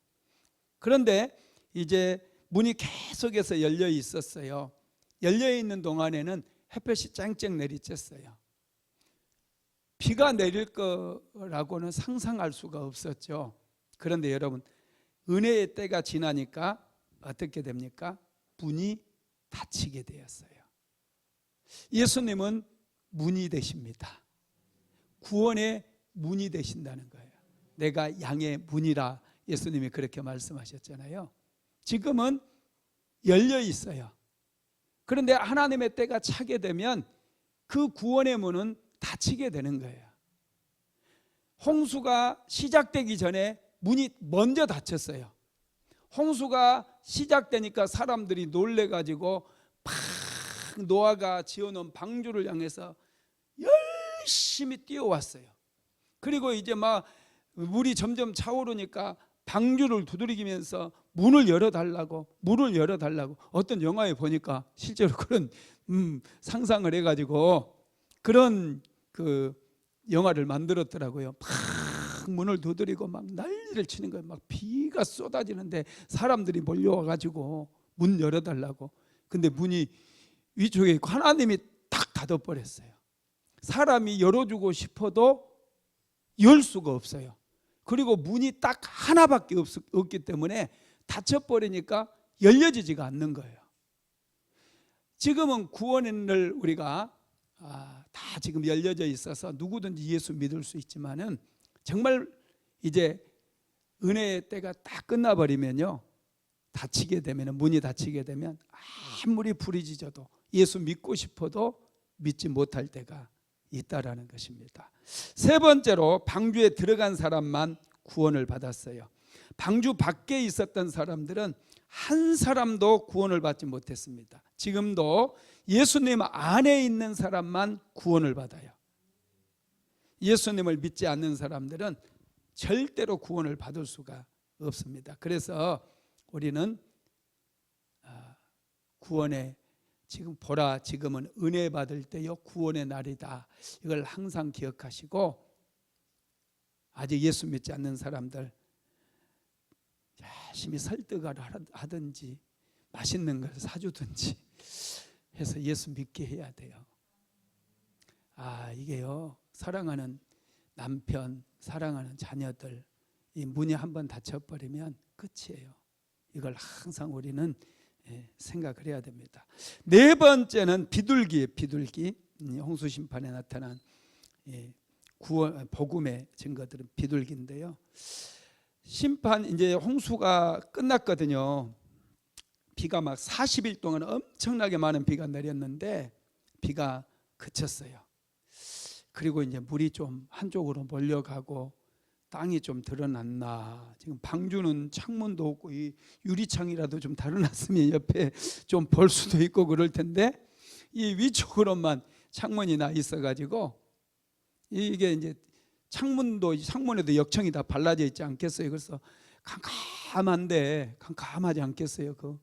그런데 이제 문이 계속해서 열려 있었어요. 열려 있는 동안에는 햇볕이 쨍쨍 내리쬐어요. 비가 내릴 거라고는 상상할 수가 없었죠. 그런데 여러분, 은혜의 때가 지나니까 어떻게 됩니까? 문이 닫히게 되었어요. 예수님은 문이 되십니다. 구원의 문이 되신다는 거예요. 내가 양의 문이라 예수님이 그렇게 말씀하셨잖아요. 지금은 열려 있어요. 그런데 하나님의 때가 차게 되면 그 구원의 문은 닫히게 되는 거예요. 홍수가 시작되기 전에 문이 먼저 닫혔어요. 홍수가 시작되니까 사람들이 놀래가지고 팍 노아가 지어놓은 방주를 향해서 열심히 뛰어왔어요. 그리고 이제 막 물이 점점 차오르니까 방주를 두드리면서 문을 열어달라고 어떤 영화에 보니까 실제로 그런 상상을 해가지고 그런 그 영화를 만들었더라고요. 막 문을 두드리고 막 난리를 치는 거예요. 막 비가 쏟아지는데 사람들이 몰려와가지고 문 열어달라고. 근데 문이 위쪽에 있고 하나님이 딱 닫아버렸어요. 사람이 열어주고 싶어도 열 수가 없어요. 그리고 문이 딱 하나밖에 없기 때문에 닫혀버리니까 열려지지가 않는 거예요. 지금은 구원을 우리가 다 지금 열려져 있어서 누구든지 예수 믿을 수 있지만은 정말 이제 은혜의 때가 딱 끝나버리면요, 닫히게 되면, 문이 닫히게 되면 아무리 부르짖어도 예수 믿고 싶어도 믿지 못할 때가 있다라는 것입니다. 세 번째로 방주에 들어간 사람만 구원을 받았어요. 방주 밖에 있었던 사람들은 한 사람도 구원을 받지 못했습니다. 지금도 예수님 안에 있는 사람만 구원을 받아요. 예수님을 믿지 않는 사람들은 절대로 구원을 받을 수가 없습니다. 그래서 우리는 구원의 지금 보라, 지금은 은혜 받을 때요 구원의 날이다. 이걸 항상 기억하시고, 아직 예수 믿지 않는 사람들 열심히 설득을 하든지 맛있는 걸 사주든지 해서 예수 믿게 해야 돼요. 이게요, 사랑하는 남편, 사랑하는 자녀들, 이 문이 한번 닫혀버리면 끝이에요. 이걸 항상 우리는 생각을 해야 됩니다. 네 번째는 비둘기예요. 비둘기. 홍수 심판에 나타난 구원 복음의 증거들은 비둘기인데요. 심판, 이제 홍수가 끝났거든요. 비가 막 40일 동안 엄청나게 많은 비가 내렸는데 비가 그쳤어요. 그리고 이제 물이 좀 한쪽으로 몰려가고 땅이 좀 드러났나. 지금 방주는 창문도 없고 이 유리창이라도 좀 드러났으면 옆에 좀 볼 수도 있고 그럴 텐데 이 위쪽으로만 창문이 나 있어가지고 이게 이제 창문에도 역청이 다 발라져 있지 않겠어요? 그래서 캄캄하지 않겠어요? 그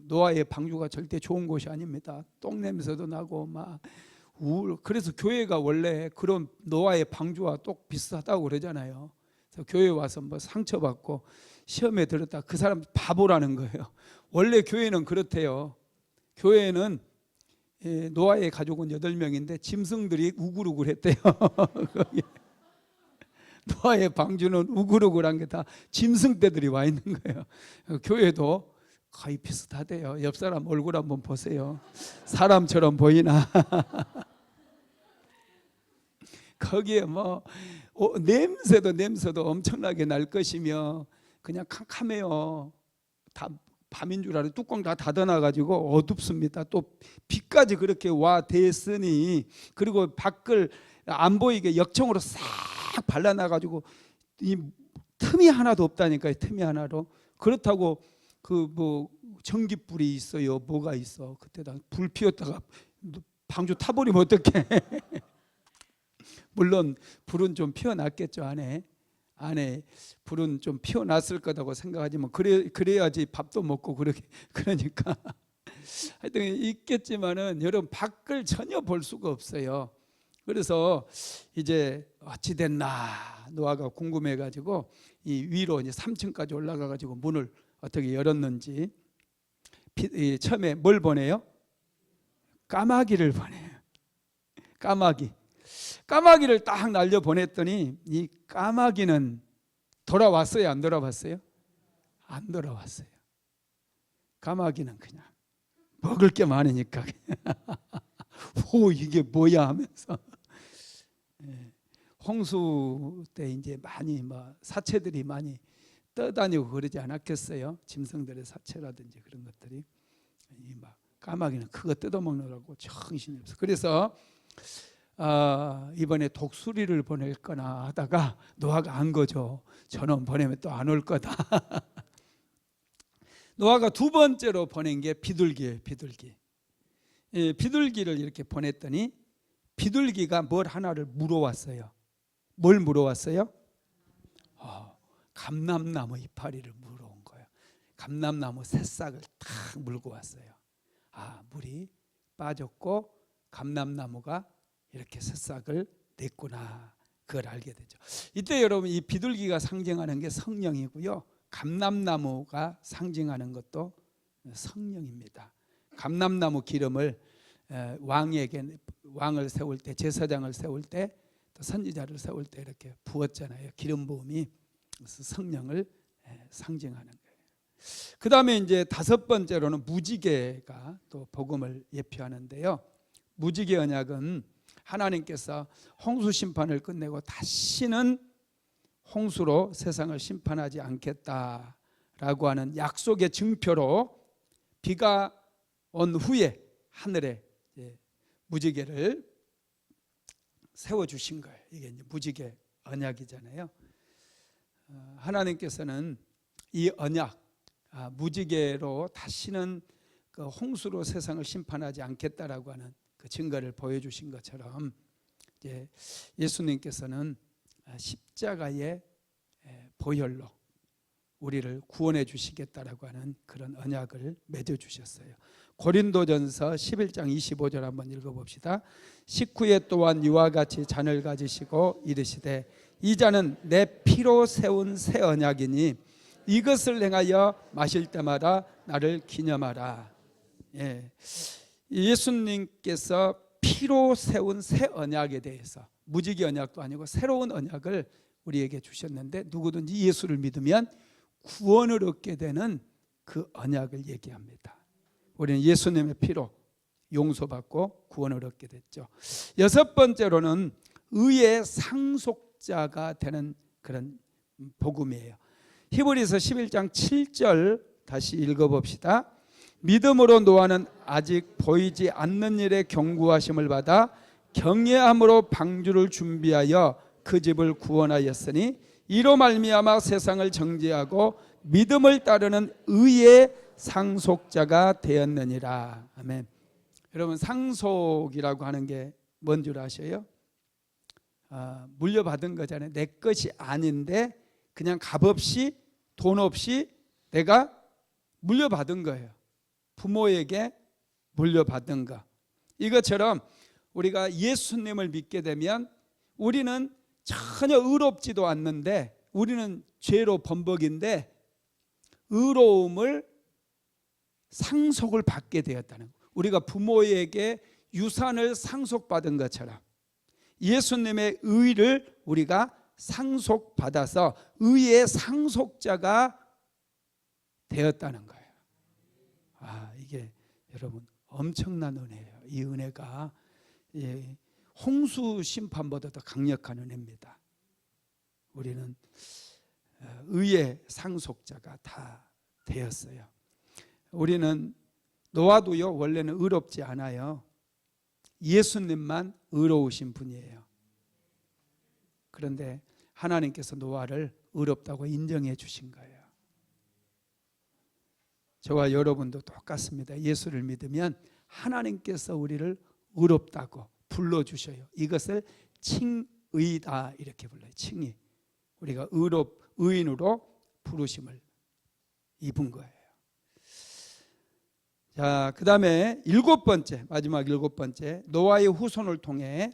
노아의 방주가 절대 좋은 곳이 아닙니다. 똥 냄새도 나고 막 그래서 교회가 원래 그런 노아의 방주와 똑 비슷하다고 그러잖아요. 그래서 교회 와서 뭐 상처받고 시험에 들었다 그 사람 바보라는 거예요. 원래 교회는 그렇대요. 교회는 노아의 가족은 8명인데 짐승들이 우글우글했대요. 노아의 방주는 우글우글한 게 다 짐승떼들이 와 있는 거예요. 교회도 거의 비슷하대요. 옆 사람 얼굴 한번 보세요. 사람처럼 보이나? 거기에 뭐 냄새도 엄청나게 날 것이며 그냥 캄캄해요. 다 밤인 줄 알아요. 뚜껑 다 닫아놔가지고 어둡습니다. 또 비까지 그렇게 와 댔으니, 그리고 밖을 안 보이게 역청으로 싹 발라놔가지고 이 틈이 하나도 없다니까요. 틈이 하나로. 그렇다고 그 뭐 전기불이 있어요? 뭐가 있어? 그때다 불 피웠다가 방주 타버리면 어떡해? 물론 불은 좀 피워놨겠죠. 안에 불은 좀 피워놨을 거라고 생각하지만 그래야지 밥도 먹고 그러니까 하여튼 있겠지만은 여러분 밖을 전혀 볼 수가 없어요. 그래서 이제 어찌 됐나 노아가 궁금해가지고 이 위로 이제 3층까지 올라가가지고 문을 어떻게 열었는지 처음에 뭘 보내요? 까마귀를 보내요. 까마귀를 딱 날려 보냈더니 이 까마귀는 돌아왔어요? 안 돌아왔어요? 안 돌아왔어요. 까마귀는 그냥 먹을 게 많으니까 오 이게 뭐야 하면서 홍수 때 이제 많이 사체들이 많이 떠다니고 그러지 않았겠어요? 짐승들의 사체라든지 그런 것들이 막 까마귀는 그거 뜯어먹느라고 정신이 없어. 그래서 이번에 독수리를 보낼 거나 하다가 노아가 안 거죠. 저놈 보내면 또 안 올 거다. 노아가 두 번째로 보낸 게 비둘기예요. 비둘기를 이렇게 보냈더니 비둘기가 뭘 하나를 물어왔어요. 뭘 물어왔어요? 감람나무 이파리를 물어온 거예요. 감람나무 새싹을 탁 물고 왔어요. 물이 빠졌고 감람나무가 이렇게 새싹을 냈구나. 그걸 알게 되죠. 이때 여러분 이 비둘기가 상징하는 게 성령이고요. 감람나무가 상징하는 것도 성령입니다. 감람나무 기름을 왕을 세울 때, 제사장을 세울 때, 또 선지자를 세울 때 이렇게 부었잖아요. 기름 부음이 성령을 상징하는 거예요. 그 다음에 이제 다섯 번째로는 무지개가 또 복음을 예표하는데요. 무지개 언약은 하나님께서 홍수 심판을 끝내고 다시는 홍수로 세상을 심판하지 않겠다라고 하는 약속의 증표로 비가 온 후에 하늘에 무지개를 세워주신 거예요. 이게 이제 무지개 언약이잖아요. 하나님께서는 이 언약, 무지개로 다시는 그 홍수로 세상을 심판하지 않겠다라고 하는 그 증거를 보여주신 것처럼 이제 예수님께서는 십자가의 보혈로 우리를 구원해 주시겠다라고 하는 그런 언약을 맺어 주셨어요. 고린도전서 11장 25절 한번 읽어봅시다. 식후에 또한 이와 같이 잔을 가지시고 이르시되 이 잔은 내 피로 세운 새 언약이니 이것을 행하여 마실 때마다 나를 기념하라. 예수님께서 피로 세운 새 언약에 대해서 무지개 언약도 아니고 새로운 언약을 우리에게 주셨는데 누구든지 예수를 믿으면 구원을 얻게 되는 그 언약을 얘기합니다. 우리는 예수님의 피로 용서받고 구원을 얻게 됐죠. 여섯 번째로는 의의 상속자가 되는 그런 복음이에요. 히브리서 11장 7절 다시 읽어봅시다. 믿음으로 노아는 아직 보이지 않는 일에 경고하심을 받아 경외함으로 방주를 준비하여 그 집을 구원하였으니 이로 말미암아 세상을 정죄하고 믿음을 따르는 의의 상속자가 되었느니라. 아멘. 여러분 상속이라고 하는 게 뭔 줄 아셔요? 물려받은 거잖아요. 내 것이 아닌데 그냥 값없이 돈 없이 내가 물려받은 거예요. 부모에게 물려받은 거. 이것처럼 우리가 예수님을 믿게 되면 우리는 전혀 의롭지도 않는데 우리는 죄로 범벅인데 의로움을 상속을 받게 되었다는 거예요. 우리가 부모에게 유산을 상속받은 것처럼 예수님의 의를 우리가 상속받아서 의의 상속자가 되었다는 거예요. 이게 여러분 엄청난 은혜예요. 이 은혜가 홍수 심판보다 더 강력한 은혜입니다. 우리는 의의 상속자가 다 되었어요. 우리는 노아도요 원래는 의롭지 않아요. 예수님만 의로우신 분이에요. 그런데 하나님께서 노아를 의롭다고 인정해 주신 거예요. 저와 여러분도 똑같습니다. 예수를 믿으면 하나님께서 우리를 의롭다고 불러주셔요. 이것을 칭의다 이렇게 불러요. 칭의. 우리가 의인으로 부르심을 입은 거예요. 자, 그 다음에 마지막 일곱 번째 노아의 후손을 통해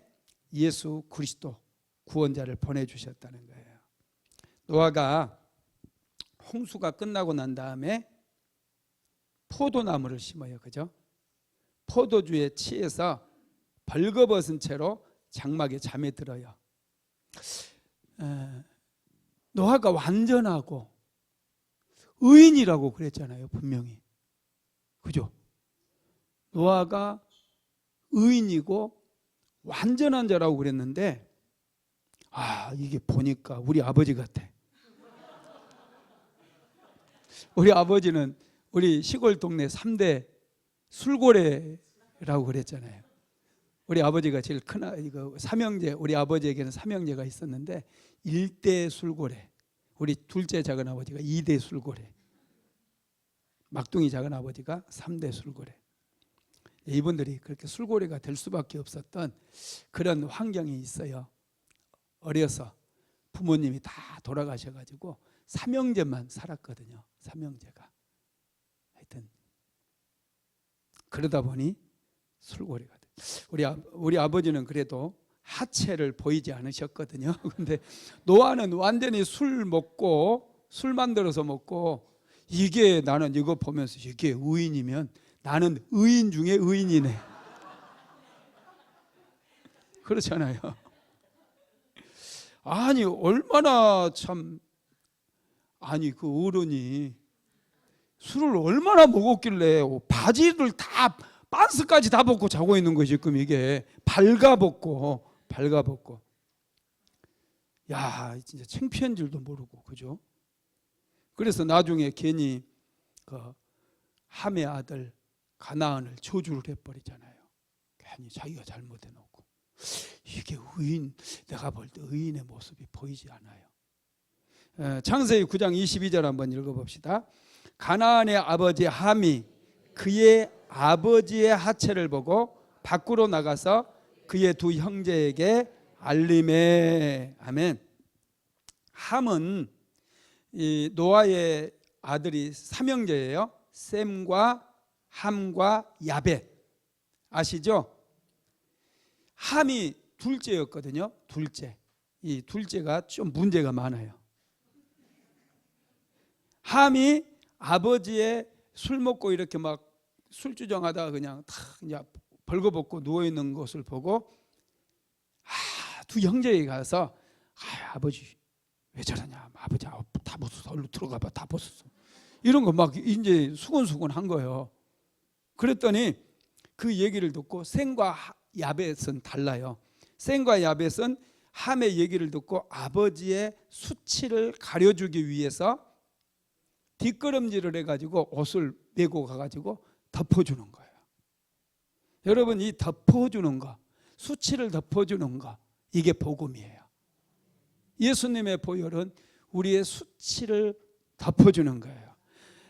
예수 그리스도 구원자를 보내주셨다는 거예요. 노아가 홍수가 끝나고 난 다음에 포도나무를 심어요. 그죠? 포도주에 취해서 벌거벗은 채로 장막에 잠에 들어요. 노아가 완전하고 의인이라고 그랬잖아요. 분명히. 그죠? 노아가 의인이고 완전한 자라고 그랬는데 이게 보니까 우리 아버지 같아. 우리 아버지는 우리 시골 동네 3대 술고래라고 그랬잖아요. 우리 아버지가 제일 큰 삼형제, 우리 아버지에게는 삼형제가 있었는데 1대 술고래, 우리 둘째 작은 아버지가 2대 술고래, 막둥이 작은 아버지가 3대 술고래. 이분들이 그렇게 술고래가 될 수밖에 없었던 그런 환경이 있어요. 어려서 부모님이 다 돌아가셔가지고 삼형제만 살았거든요. 삼형제가. 하여튼 그러다 보니 술고래가 돼. 우리 아버지는 그래도 하체를 보이지 않으셨거든요. 근데 노아는 완전히 술 만들어서 먹고, 이게 나는 이거 보면서 이게 의인이면 나는 의인 중에 의인이네. 그렇잖아요. 아니 얼마나 참, 그 어른이 술을 얼마나 먹었길래 바지를 다 빤스까지 다 벗고 자고 있는 거지. 지금 이게 발가벗고 야 진짜 창피한 줄도 모르고. 그죠? 그래서 나중에 괜히 그 함의 아들 가나안을 저주를 해버리잖아요. 괜히 자기가 잘못해놓고. 이게 의인, 내가 볼 때 의인의 모습이 보이지 않아요. 창세기 9장 22절 한번 읽어봅시다. 가나안의 아버지 함이 그의 아버지의 하체를 보고 밖으로 나가서 그의 두 형제에게 알림해. 아멘. 함은 이 노아의 아들이 삼형제예요. 셈과 함과 야벳. 아시죠? 함이 둘째였거든요. 둘째. 이 둘째가 좀 문제가 많아요. 함이 아버지의 술 먹고 이렇게 막 술주정하다가 그냥 탁 이제 벌거벗고 누워 있는 것을 보고 두 형제에 가서 아버지 왜 저러냐, 아버지 다 벗었어, 얼른 들어가봐, 다 벗었어, 이런 거 막 이제 수근수근 한 거예요. 그랬더니 그 얘기를 듣고 셈과 야벳은 달라요. 셈과 야벳은 함의 얘기를 듣고 아버지의 수치를 가려주기 위해서 뒷걸음질을 해가지고 옷을 메고 가가지고 덮어주는 거예요. 여러분, 이 덮어주는 거, 수치를 덮어주는 거, 이게 복음이에요. 예수님의 보혈은 우리의 수치를 덮어주는 거예요.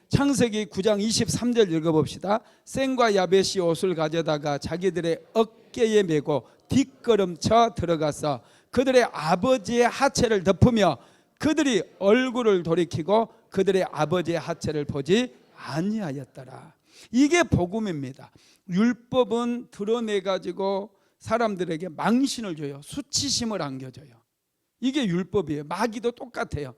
창세기 9장 23절 읽어봅시다. 셈과 야벳이 옷을 가져다가 자기들의 어깨에 메고 뒷걸음쳐 들어가서 그들의 아버지의 하체를 덮으며 그들이 얼굴을 돌이키고 그들의 아버지의 하체를 보지 아니하였더라. 이게 복음입니다. 율법은 드러내가지고 사람들에게 망신을 줘요. 수치심을 안겨줘요. 이게 율법이에요. 마귀도 똑같아요.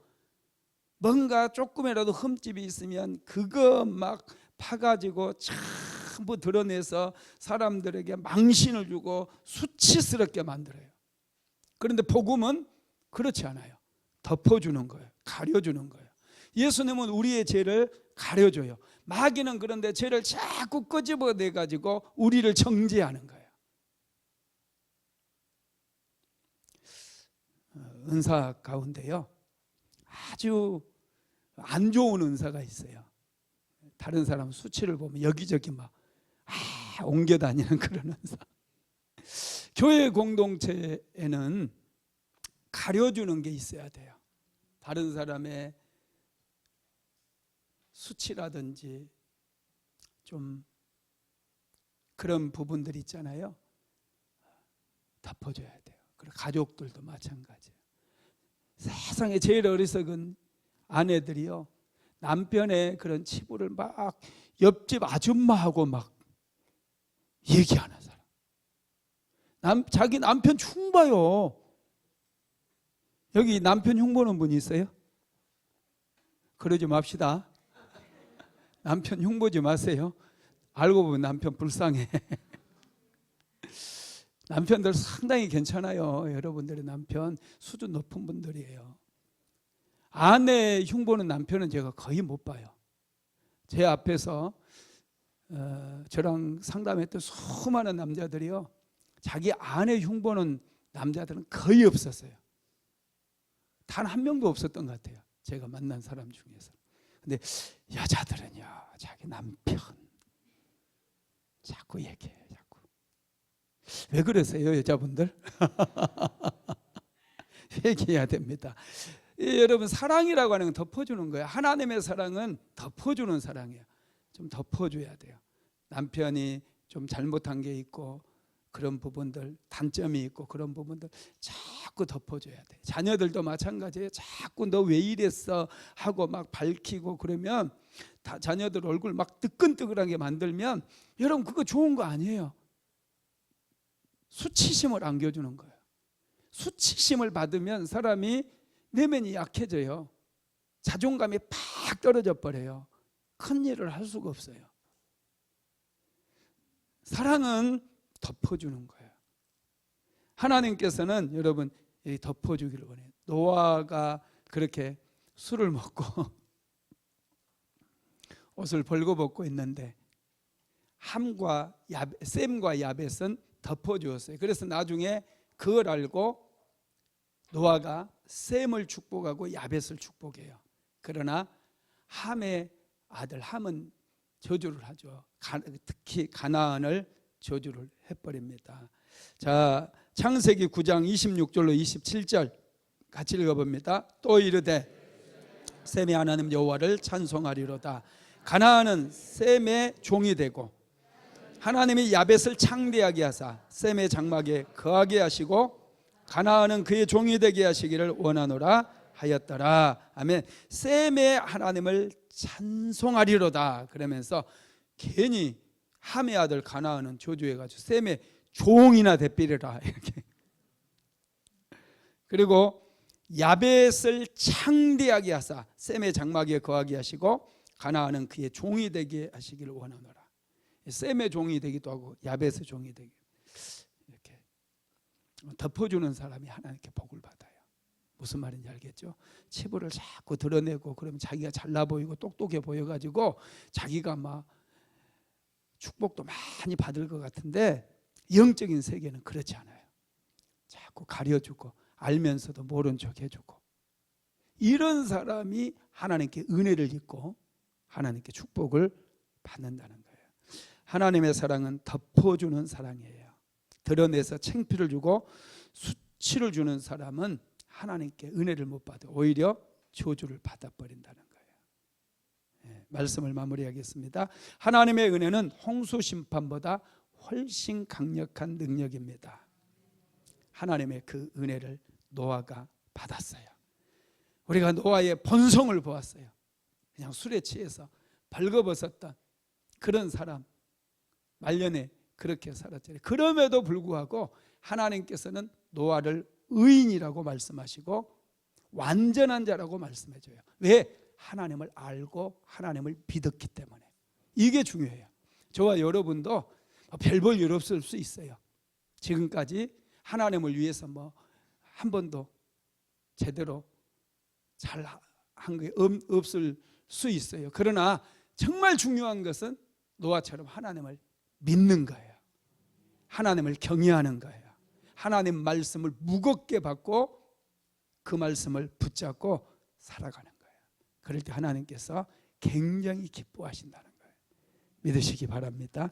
뭔가 조금이라도 흠집이 있으면 그거 막 파가지고 전부 드러내서 사람들에게 망신을 주고 수치스럽게 만들어요. 그런데 복음은 그렇지 않아요. 덮어주는 거예요. 가려주는 거예요. 예수님은 우리의 죄를 가려줘요. 마귀는 그런데 죄를 자꾸 끄집어내가지고 우리를 정죄하는 거예요. 은사 가운데요, 아주 안 좋은 은사가 있어요. 다른 사람 수치를 보면 여기저기 막 옮겨다니는 그런 은사. 교회 공동체에는 가려주는 게 있어야 돼요. 다른 사람의 수치라든지 좀 그런 부분들 있잖아요. 덮어줘야 돼요. 그리고 가족들도 마찬가지예요. 세상에 제일 어리석은 아내들이요, 남편의 그런 치부를 막 옆집 아줌마하고 막 얘기하는 사람. 자기 남편 흉봐요. 여기 남편 흉보는 분이 있어요? 그러지 맙시다. 남편 흉보지 마세요. 알고 보면 남편 불쌍해. 남편들 상당히 괜찮아요. 여러분들의 남편 수준 높은 분들이에요. 아내 흉보는 남편은 제가 거의 못 봐요. 제 앞에서 저랑 상담했던 수많은 남자들이요, 자기 아내 흉보는 남자들은 거의 없었어요. 단 한 명도 없었던 것 같아요, 제가 만난 사람 중에서. 근데 여자들은요, 자기 남편 자꾸 얘기해요. 자꾸. 왜 그러세요, 여자분들? 회개해야 됩니다. 여러분, 사랑이라고 하는 건 덮어주는 거예요. 하나님의 사랑은 덮어주는 사랑이에요. 좀 덮어줘야 돼요. 남편이 좀 잘못한 게 있고 그런 부분들, 단점이 있고 그런 부분들 자꾸 덮어줘야 돼요. 자녀들도 마찬가지예요. 자꾸 너 왜 이랬어 하고 막 밝히고 그러면 자녀들 얼굴 막 뜨끈뜨끈하게 만들면 여러분, 그거 좋은 거 아니에요. 수치심을 안겨주는 거예요. 수치심을 받으면 사람이 내면이 약해져요. 자존감이 팍 떨어져 버려요. 큰 일을 할 수가 없어요. 사랑은 덮어주는 거예요. 하나님께서는 여러분 덮어주기를 원해요. 노아가 그렇게 술을 먹고 옷을 벌거벗고 있는데 셈과 야벳은 덮어주었어요. 그래서 나중에 그걸 알고 노아가 셈을 축복하고 야벳을 축복해요. 그러나 함의 아들 함은 저주를 하죠. 특히 가나안을 저주를 해버립니다. 자, 창세기 9장 26절로 27절 같이 읽어봅니다. 또 이르되 셈이 하나님 여호와를 찬송하리로다. 가나안은 셈의 종이 되고 하나님이 야벳을 창대하게 하사 셈의 장막에 거하게 하시고 가나안은 그의 종이 되게 하시기를 원하노라 하였더라. 아멘. 셈의 하나님을 찬송하리로다. 그러면서 괜히 함의 아들 가나안은 저주해가지고 셈의 종이나 되삐리라 이렇게. 그리고 야벳을 창대하게 하사 셈의 장막에 거하게 하시고 가나안은 그의 종이 되게 하시기를 원하노라. 셈의 종이 되기도 하고 야벳의 종이 되기, 이렇게 덮어주는 사람이 하나님께 복을 받아요. 무슨 말인지 알겠죠? 치부를 자꾸 드러내고 그러면 자기가 잘나 보이고 똑똑해 보여가지고 자기가 막 축복도 많이 받을 것 같은데 영적인 세계는 그렇지 않아요. 자꾸 가려주고 알면서도 모른 척 해주고, 이런 사람이 하나님께 은혜를 입고 하나님께 축복을 받는다는 거예요. 하나님의 사랑은 덮어주는 사랑이에요. 드러내서 창피를 주고 수치를 주는 사람은 하나님께 은혜를 못 받아 오히려 저주를 받아버린다는 거예요. 말씀을 마무리하겠습니다. 하나님의 은혜는 홍수 심판보다 훨씬 강력한 능력입니다. 하나님의 그 은혜를 노아가 받았어요. 우리가 노아의 본성을 보았어요. 그냥 술에 취해서 벌거벗었던 그런 사람, 말년에 그렇게 살았잖아요. 그럼에도 불구하고 하나님께서는 노아를 의인이라고 말씀하시고 완전한 자라고 말씀해줘요. 왜? 하나님을 알고 하나님을 믿었기 때문에. 이게 중요해요. 저와 여러분도 별 볼 일 없을 수 있어요. 지금까지 하나님을 위해서 한 번도 제대로 잘 한 게 없을 수 있어요. 그러나 정말 중요한 것은 노아처럼 하나님을 믿는 거예요. 하나님을 경외하는 거예요. 하나님 말씀을 무겁게 받고 그 말씀을 붙잡고 살아가는 거예요. 그럴 때 하나님께서 굉장히 기뻐하신다는 거예요. 믿으시기 바랍니다.